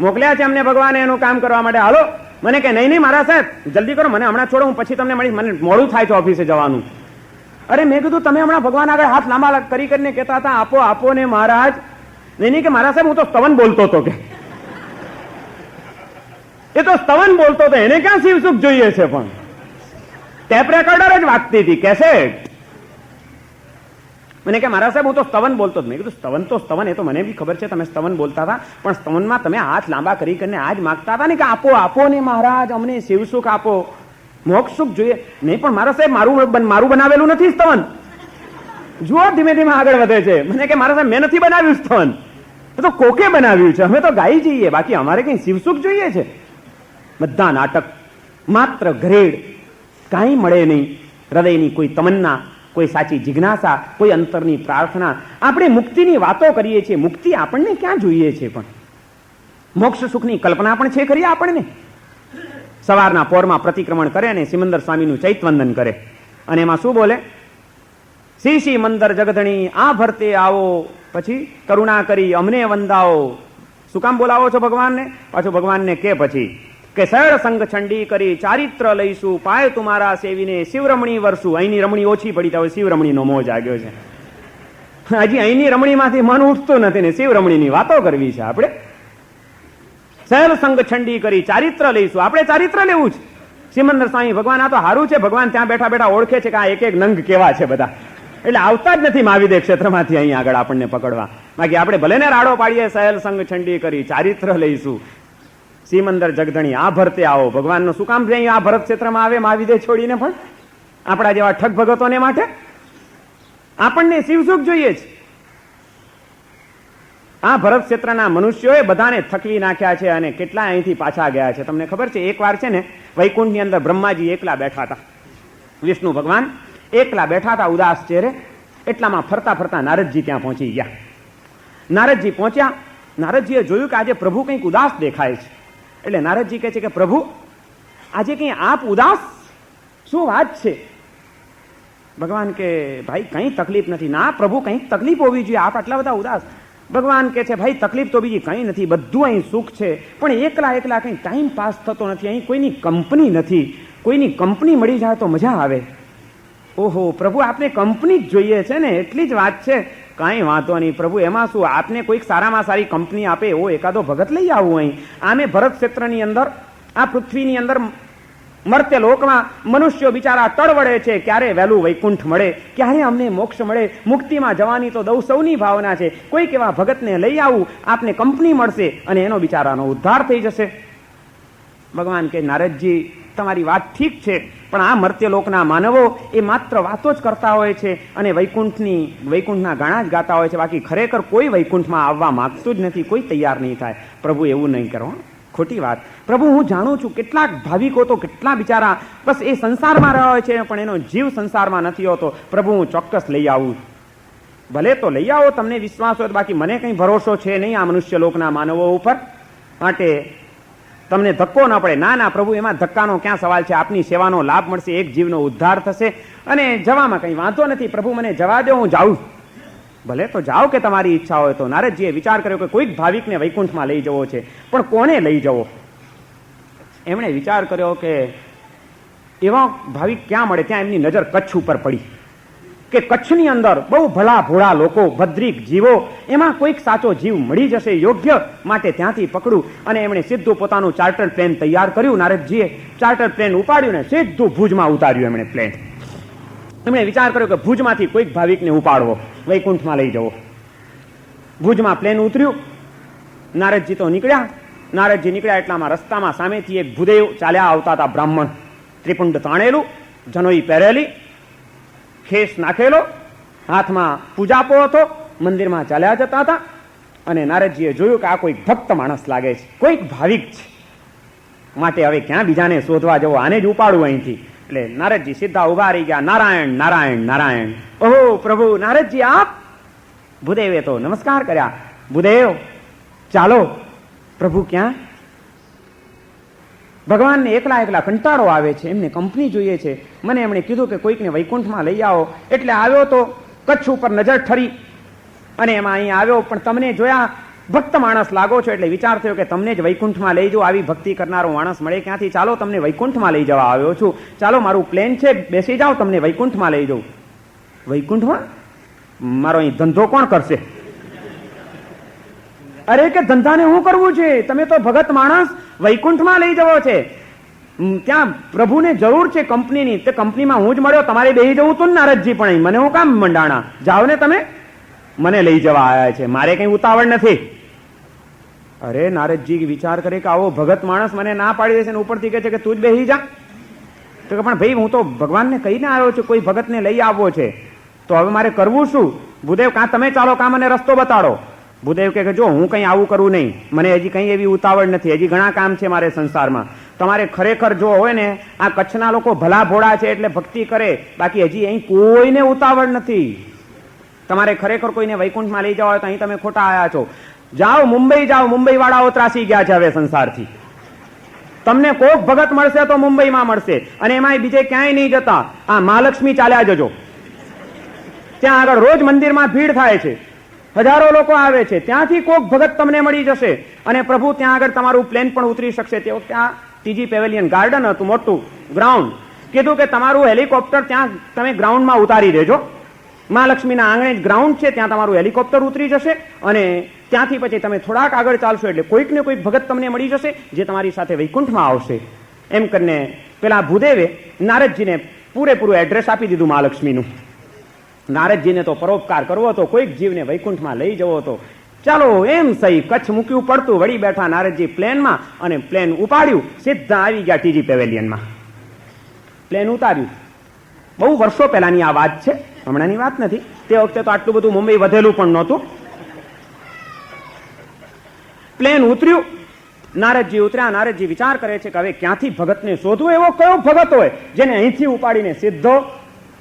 મોકલ્યા છે અમને ભગવાને એનું કામ કરવા માટે, હાલો. મને કે નહીં નહીં મહારાજ સાહેબ જલ્દી કરો, મને હમણાં છોડો, હું પછી તમને મળીશ, મને મોડું થાય છે ઓફિસે જવાનું. અરે મેં કીધું તમે હમણાં ભગવાન આગળ હાથ લાંબા કરી કરીને કહેતા હતા આપો આપો ને મહારાજ. નહીં નહીં કે મહારાજ સાહેબ હું તો સ્તવન બોલતો હતો. કે એ તો સ્તવન બોલતો હતો, એને ક્યાં શિવ સુખ જોઈએ છે? પણ ટેપ રેકોર્ડર જ વાગતી હતી, કેસેટ. મને કે મહારાજ સાહેબ હું તો સ્તવન બોલતો જ. મેં કીધું સ્તવન તો સ્તવન, એ તો મને બી ખબર છે તમે સ્તવન બોલતા હતા, પણ સ્તવનમાં તમે હાથ લાંબા કરી કરીને આ જ માગતા હતા ને કે આપો આપો ને મહારાજ અમને શિવ સુખ આપો, મોક્ષ સુખ જોઈએ. નહીં પણ મહારાજ સાહેબ મારું બનાવેલું નથી સ્તવન. જુઓ ધીમે ધીમે આગળ વધે છે. મને કે મહારાજ સાહેબ મેં નથી બનાવ્યું સ્તવન, એ તો કોકે બનાવ્યું છે, અમે તો ગાઈ જઈએ, બાકી અમારે કઈ શિવ સુખ જોઈએ છે? બધા નાટક, માત્ર ઘરેડ, કાંઈ મળે નહીં. હૃદયની કોઈ તમન્ના, કોઈ સાચી જિજ્ઞાસા, કોઈ અંતરની પ્રાર્થના. આપણે મુક્તિની વાતો કરીએ છીએ, મુક્તિ આપણને ક્યાં જોઈએ છે? પણ મોક્ષ સુખની કલ્પના પણ છે ખરી આપણને? સવારના પોરમાં પ્રતિક્રમણ કરે અને સિમંદર સ્વામીનું ચૈતવંદન કરે અને એમાં શું બોલે? શ્રી શ્રી મંદર જગધણી આ ભરતે આવો, પછી કરુણા કરી અમને વંદાવો. શું કામ બોલાવો છો ભગવાનને? પાછું ભગવાનને કે પછી કે સળ સંગ છંડી કરી ચારિત્ર લઈશું, પાય તુમારા સેવીને શિવરમણી વરસું. અહીંની રમણી ઓછી પડી તો શિવરમણીનો મોહ જાગ્યો છે. હજી અહીંની રમણીમાંથી મન ઉઠતું નથી ને શિવરમણીની વાતો કરવી છે આપણે. સહેલ સંગ છંડી કરી ચારિત્ર લઈશું, આપણે ચારિત્ર લેવું છે. સિમંદર સ્વામી ભગવાન આ તો હારું છે, ભગવાન ત્યાં બેઠા બેઠા ઓળખે છે કે આ એક એક નંગ કેવા છે બધા, એટલે આવતા જ નથી મહાવિદ્ય ક્ષેત્રમાંથી અહીં આગળ આપણને પકડવા. બાકી આપણે ભલે ને રાડો પાડીએ સહેલ સંગ છંડી કરી ચારિત્ર લઈશું, સિમંદર જગધણી આ ભરતે આવો. ભગવાનનું શું કામ છે અહીં આ ભરત ક્ષેત્રમાં આવે મહાવિદ્ય છોડીને? પણ આપણા જેવા ઠગ ભગતોને માટે આપણને શિવ સુખ જોઈએ છે. આ ભરત ક્ષેત્રના મનુષ્યોએ બધાને થકવી નાખ્યા છે અને કેટલા અહીંથી પાછા ગયા છે. તમને ખબર છે એક વાર છે ને વૈકુંઠની અંદર બ્રહ્માજી એકલા બેઠા હતા, વિષ્ણુ ભગવાન એકલા બેઠા હતા ઉદાસ ચહેરે. એટલામાં ફરતા ફરતા નારદજી ત્યાં પહોંચી ગયા. નારદજી પહોંચ્યા, નારદજીએ જોયું કે આજે પ્રભુ કંઈક ઉદાસ દેખાય છે. એટલે નારદજી કહે છે કે પ્રભુ આજે કંઈ આપ ઉદાસ, શું વાત છે? ભગવાન કે ભાઈ કંઈ તકલીફ નથી. ના પ્રભુ કંઈક તકલીફ હોવી જોઈએ, આપ આટલા બધા ઉદાસ. ભગવાન કે છે ભાઈ તકલીફ તો બીજી કંઈ નથી, બધું અહીં સુખ છે, પણ એકલા એકલા કંઈ ટાઈમ પાસ થતો નથી, અહીં કોઈની કંપની નથી. કોઈની કંપની મળી જાય તો મજા આવે. ઓહો પ્રભુ આપને કંપની જ જોઈએ છે ને, એટલી જ વાત છે. કાંઈ વાંધો નહીં પ્રભુ, એમાં શું, આપને કોઈક સારામાં સારી કંપની આપે એવો એકાદો ભગત લઈ આવું અહીં. આમે ભરત ક્ષેત્રની અંદર, આ પૃથ્વીની અંદર મર્ત્ય લોકમાં મનુષ્યો બિચારા ટળવડે છે, ક્યારે વહેલું વૈકુંઠ મળે, ક્યારે અમને મોક્ષ મળે, મુક્તિમાં જવાની તો દૌ સૌની ભાવના છે. કોઈક એવા ભગતને લઈ આવું, આપને કંપની મળશે અને એનો બિચારાનો ઉદ્ધાર થઈ જશે. ભગવાન કે નારદજી તમારી વાત ઠીક છે, પણ આ મર્ત્યલોકના માનવો એ માત્ર વાતો જ કરતા હોય છે અને વૈકુંઠના ગાણા જ ગાતા હોય છે, બાકી ખરેખર કોઈ વૈકુંઠમાં આવવા માંગતું જ નથી, કોઈ તૈયાર નહીં થાય. પ્રભુ એવું નહીં કરો, ખોટી વાત. પ્રભુ હું જાણું છું કેટલાક ભાવિકો તો કેટલા બિચારા બસ એ સંસારમાં રહ્યા હોય છે, પણ એનો જીવ સંસારમાં નથી હોતો. પ્રભુ હું ચોક્કસ લઈ આવું. ભલે તો લઈ આવો, તમને વિશ્વાસ હોય, બાકી મને કંઈ ભરોસો છે નહીં આ મનુષ્ય લોકના માનવો ઉપર, માટે તમને ધક્કો ન પડે. ના ના પ્રભુ એમાં ધક્કાનો ક્યાં સવાલ છે, આપની સેવાનો લાભ મળશે, એક જીવનો ઉદ્ધાર થશે અને જવામાં કંઈ વાંધો નથી. પ્રભુ મને જવા દો, હું જાઉં. ભલે તો જાઓ કે તમારી ઈચ્છા હોય તો. નારદજીએ વિચાર કર્યો કે કોઈક ભાવિકને વૈકુંઠમાં લઈ જવો છે, પણ કોને લઈ જવો? એમણે વિચાર કર્યો કે એવા ભાવિક ક્યાં મળે. ત્યાં એમની નજર કચ્છ ઉપર પડી. કે કચ્છની અંદર બહુ ભલા ભોળા લોકો, ભદ્રિક જીવો, એમાં કોઈક સાચો જીવ મળી જશે યોગ્ય, માટે ત્યાંથી પકડું. અને એમણે સીધું પોતાનું ચાર્ટર પ્લેન તૈયાર કર્યું. નારદજીએ ચાર્ટર પ્લેન ઉપાડ્યું ને સીધું ભુજમાં ઉતાર્યું એમણે પ્લેન. એમણે વિચાર કર્યો કે ભુજમાંથી કોઈક ભાવિકને ઉપાડવો, વૈકુંઠમાં લઈ જવો. ભુજમાં પ્લેન ઉતર્યું. નારદજી તો નીકળ્યા. નારદજી નીકળ્યા એટલામાં રસ્તામાં સામેથી એક ભૂદેવ ચાલ્યા આવતા હતા. બ્રાહ્મણ, ત્રિપુંડ તાણેલું, જનોઈ પહેરેલી, ખેસ નાખેલો, હાથમાં પૂજાપો હતો, મંદિરમાં ચાલ્યા જતા હતા. અને નારદજીએ જોયું કે આ કોઈક ભક્ત માણસ લાગે છે, કોઈક ભાવિક છે, માટે હવે ક્યાં બીજાને શોધવા જવો, આને જ ઉપાડવું અહીંથી. એટલે નારદજી સીધા ઉભા રહી ગયા. નારાયણ નારાયણ નારાયણ. ઓહો પ્રભુ, નારદજી આપ? ભૂદેવે તો નમસ્કાર કર્યા. ભૂદેવ ચાલો. પ્રભુ ક્યાં? ભગવાનને એકલા એકલા કંટાળો આવે છે, એમને કંપની જોઈએ છે. મને એમણે કીધું કે કોઈકને વૈકુંઠમાં લઈ આવો, એટલે આવ્યો તો કચ્છ ઉપર નજર ઠરી અને એમાં અહીં આવ્યો. પણ તમને જોયા, ભક્ત માણસ લાગો છો, એટલે વિચાર થયો કે તમને જ વૈકુંઠમાં લઈ જાઉં. આવી ભક્તિ કરનારો માણસ મળે ક્યાંથી? ચાલો તમને વૈકુંઠમાં લઈ જવા આવ્યો છું. ચાલો મારું પ્લેન છે, બેસી જાઓ, તમને વૈકુંઠમાં લઈ જાઉં. વૈકુંઠમાં? મારો અહીં ધંધો કોણ કરશે? અરે કે ધંધાને શું કરવું છે? તમે તો ભગત માણસ, વૈકુંઠમાં લઈ જવો છે. ત્યાં પ્રભુને જરૂર છે કંપનીની. તે કંપનીમાં હું જ મળ્યો, તમારે બેસી જવું તું ને નારદજી? પણ અહીં મને હું કામ મંડાણા? જાઓ ને તમે, મને લઈ જવા આવ્યા છે, મારે કઈ ઉતાવળ નથી. અરે નારદજી વિચાર કરે કે આવો ભગત માણસ મને ના પાડી દેશે ને ઉપરથી કહે છે કે તું જ બેસી જા. તો કે પણ ભાઈ, હું તો ભગવાનને કહીને આવ્યો છું કોઈ ભગતને લઈ આવવો છે, તો હવે મારે કરવું શું? ભૂદેવ, કાં તમે ચાલો, કાં મને રસ્તો બતાડો. ભૂદેવ કે જો હું કંઈ આવું કરું નહીં, મને હજી કંઈ એવી ઉતાવળ નથી, હજી ઘણા કામ છે મારે સંસારમાં. તમારે ખરેખર જો હોય ને, આ કચ્છના લોકો ભલા ભોળા છે એટલે ભક્તિ કરે, બાકી હજી અહીં કોઈને ઉતાવળ નથી. તમારે ખરેખર કોઈને વૈકુંઠમાં લઈ જવા હોય તો અહીં તમે ખોટા આવ્યા છો. જાઓ મુંબઈ જાઓ, મુંબઈ વાળાઓ ત્રાસી ગયા છે હવે સંસારથી. તમને કોક ભગત મળશે તો મુંબઈમાં મળશે, અને એમાં બીજે ક્યાંય નહીં જતા. આ મહાલક્ષ્મી ચાલ્યા જજો, ત્યાં આગળ રોજ મંદિરમાં ભીડ થાય છે, હજારો લોકો આવે છે. ત્યાંથી કોક ભગત તમને મળી જશે અને પ્રભુ ત્યાં આગળ તમારું પ્લેન પણ ઉતરી શકશે. તે વખતે આ ટીજી પેવેલિયન ગાર્ડન હતું, મોટું ગ્રાઉન્ડ. કીધું કે તમારું હેલિકોપ્ટર ત્યાં તમે ગ્રાઉન્ડમાં ઉતારી દેજો. મહાલક્ષ્મીના આંગણે જ ગ્રાઉન્ડ છે, ત્યાં તમારું હેલિકોપ્ટર ઉતરી જશે અને ત્યાંથી પછી તમે થોડાક આગળ ચાલશો એટલે કોઈક ને કોઈક ભગત તમને મળી જશે જે તમારી સાથે વૈકુંઠમાં આવશે. એમ કરીને પેલા ભૂદેવે નારદજીને પૂરેપૂરું એડ્રેસ આપી દીધું મહાલક્ષ્મીનું. નારદજીને તો પરોપકાર કરવો હતો, કોઈક જીવને વૈકુંઠમાં લઈ જવો હતો. ચાલો એમ સહી, કચ્છ મૂક્યું પડતું, વળી બેઠા નારદજી પ્લેનમાં અને પ્લેન ઉપાડ્યું, સીધા આવી ગયા ટીજી પેવેલિયનમાં. પ્લેન ઉતાર્યું. બહુ વર્ષો પહેલાની આ વાત છે, હમણાંની વાત નથી. તે વખતે તો આટલું બધું મુંબઈ વધેલું પણ નહોતું. પ્લેન ઉતર્યું, નારદજી ઉતર્યા. નારદજી વિચાર કરે છે કે હવે ક્યાંથી ભગતને શોધવું, એવો કયો ભગત હોય જેને અહીંથી ઉપાડીને સીધો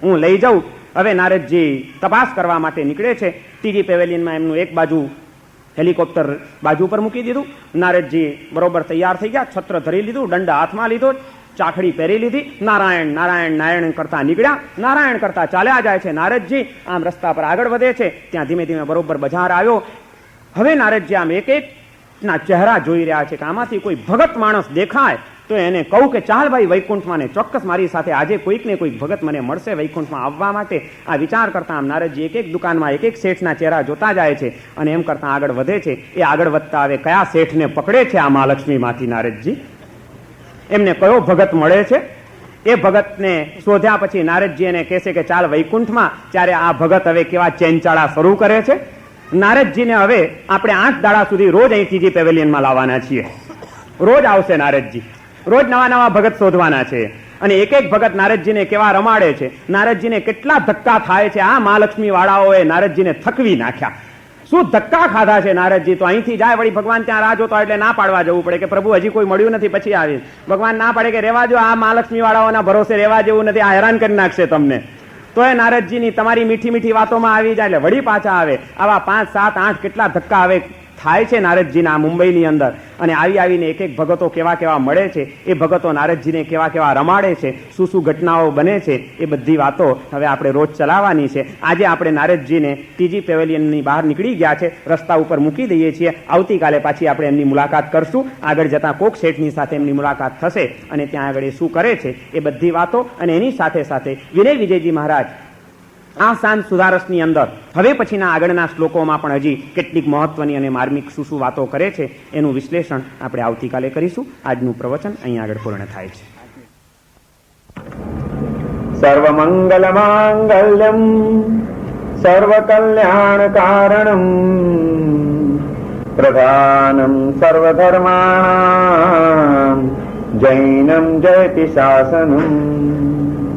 હું લઈ જાઉં. હવે નારદજી તપાસ કરવા માટે નીકળે છે. ટીજી પેવેલિયનમાં એમનું એક બાજુ હેલિકોપ્ટર બાજુ પર મૂકી દીધું. નારદજી બરોબર તૈયાર થઈ ગયા, છત્ર ધરી લીધું, દંડ હાથમાં લીધો, ચાખડી પહેરી લીધી. નારાયણ નારાયણ નારાયણ કરતા નીકળ્યા. નારાયણ કરતા ચાલ્યા જાય છે નારદજી. આમ રસ્તા પર આગળ વધે છે. ત્યાં ધીમે ધીમે બરોબર બજાર આવ્યો. હવે નારદજી આમ એક એક ના ચહેરા જોઈ રહ્યા છે કે આમાંથી કોઈ ભગત માણસ દેખાય તો એને કહું કે ચાલ ભાઈ વૈકુંઠમાં, ને ચોક્કસ મારી સાથે આજે કોઈક ને કોઈક ભગત મને મળશે વૈકુંઠમાં આવવા માટે. આ વિચાર કરતા આમ નારદજી એક એક દુકાનમાં એક એક શેઠના ચહેરા જોતા જાય છે અને એમ કરતા આગળ વધે છે. એ આગળ વધતા હવે કયા શેઠને પકડે છે આ મહાલક્ષ્મીમાંથી નારદજી, એમને કયો ભગત મળે છે. એ ભગતને શોધ્યા પછી નારદજી એને કહેશે કે ચાલ વૈકુંઠમાં. ત્યારે આ ભગત હવે કેવા ચેનચાળા શરૂ કરે છે. નારદજીને હવે આપણે 8 દાડા સુધી રોજ અહીં ટીજી પેવેલિયનમાં લાવવાના છીએ. રોજ આવશે નારદજી, રોજ નવા નવા ભગત શોધવાના છે. અને એક એક ભગત નારદજીને કેવા રમાડે છે, નારદજીને કેટલા ધક્કા થાય છે. આ મહાલક્ષ્મી વાળાઓએ નારદજીને થકવી નાખ્યા. શું ધક્કા ખાધા છે નારદજી તો. અહીંથી જાય વળી ભગવાન ત્યાં રાહ જોતો એટલે ના પાડવા જવું પડે કે પ્રભુ હજી કોઈ મળ્યું નથી, પછી આવીશ. ભગવાન ના પાડે કે રેવા જો, આ મહાલક્ષ્મી વાળાઓના ભરોસે રેવા જેવું નથી, આ હેરાન કરી નાખશે તમને. તો એ નારદજીની તમારી મીઠી મીઠી વાતોમાં આવી જાય એટલે વળી પાછા આવે. આવા 5, 7, 8 કેટલા ધક્કા હવે થાય છે નારદજીના મુંબઈની અંદર. અને આવીને એક એક ભગતો કેવા કેવા મળે છે, એ ભગતો નારદજીને કેવા કેવા રમાડે છે, શું શું ઘટનાઓ બને છે, એ બધી વાતો હવે આપણે રોજ ચલાવવાની છે. આજે આપણે નારદજીને ટીજી પેવેલિયનની બહાર નીકળી ગયા છે, રસ્તા ઉપર મૂકી દઈએ છીએ. આવતીકાલે પાછી આપણે એમની મુલાકાત કરશું. આગળ જતા કોક શેઠની સાથે એમની મુલાકાત થશે અને ત્યાં આગળ એ શું કરે છે એ બધી વાતો, અને એની સાથે સાથે વિનય વિજયજી મહારાજ આ શાંત સુધારસની અંદર હવે પછીના આગળના શ્લોકોમાં પણ હજી કેટલીક મહત્વની અને માર્મિક શું શું વાતો કરે છે એનું વિશ્લેષણ આપણે આવતીકાલે કરીશું. આજનું પ્રવચન અહીં આગળ પૂર્ણ થાય છે. સર્વમંગલ માંગલ્યમ સર્વકલ્યાણ કારણમ પ્રધાનમ સર્વધર્માણામ જૈનમ જયતિ શાસનમ.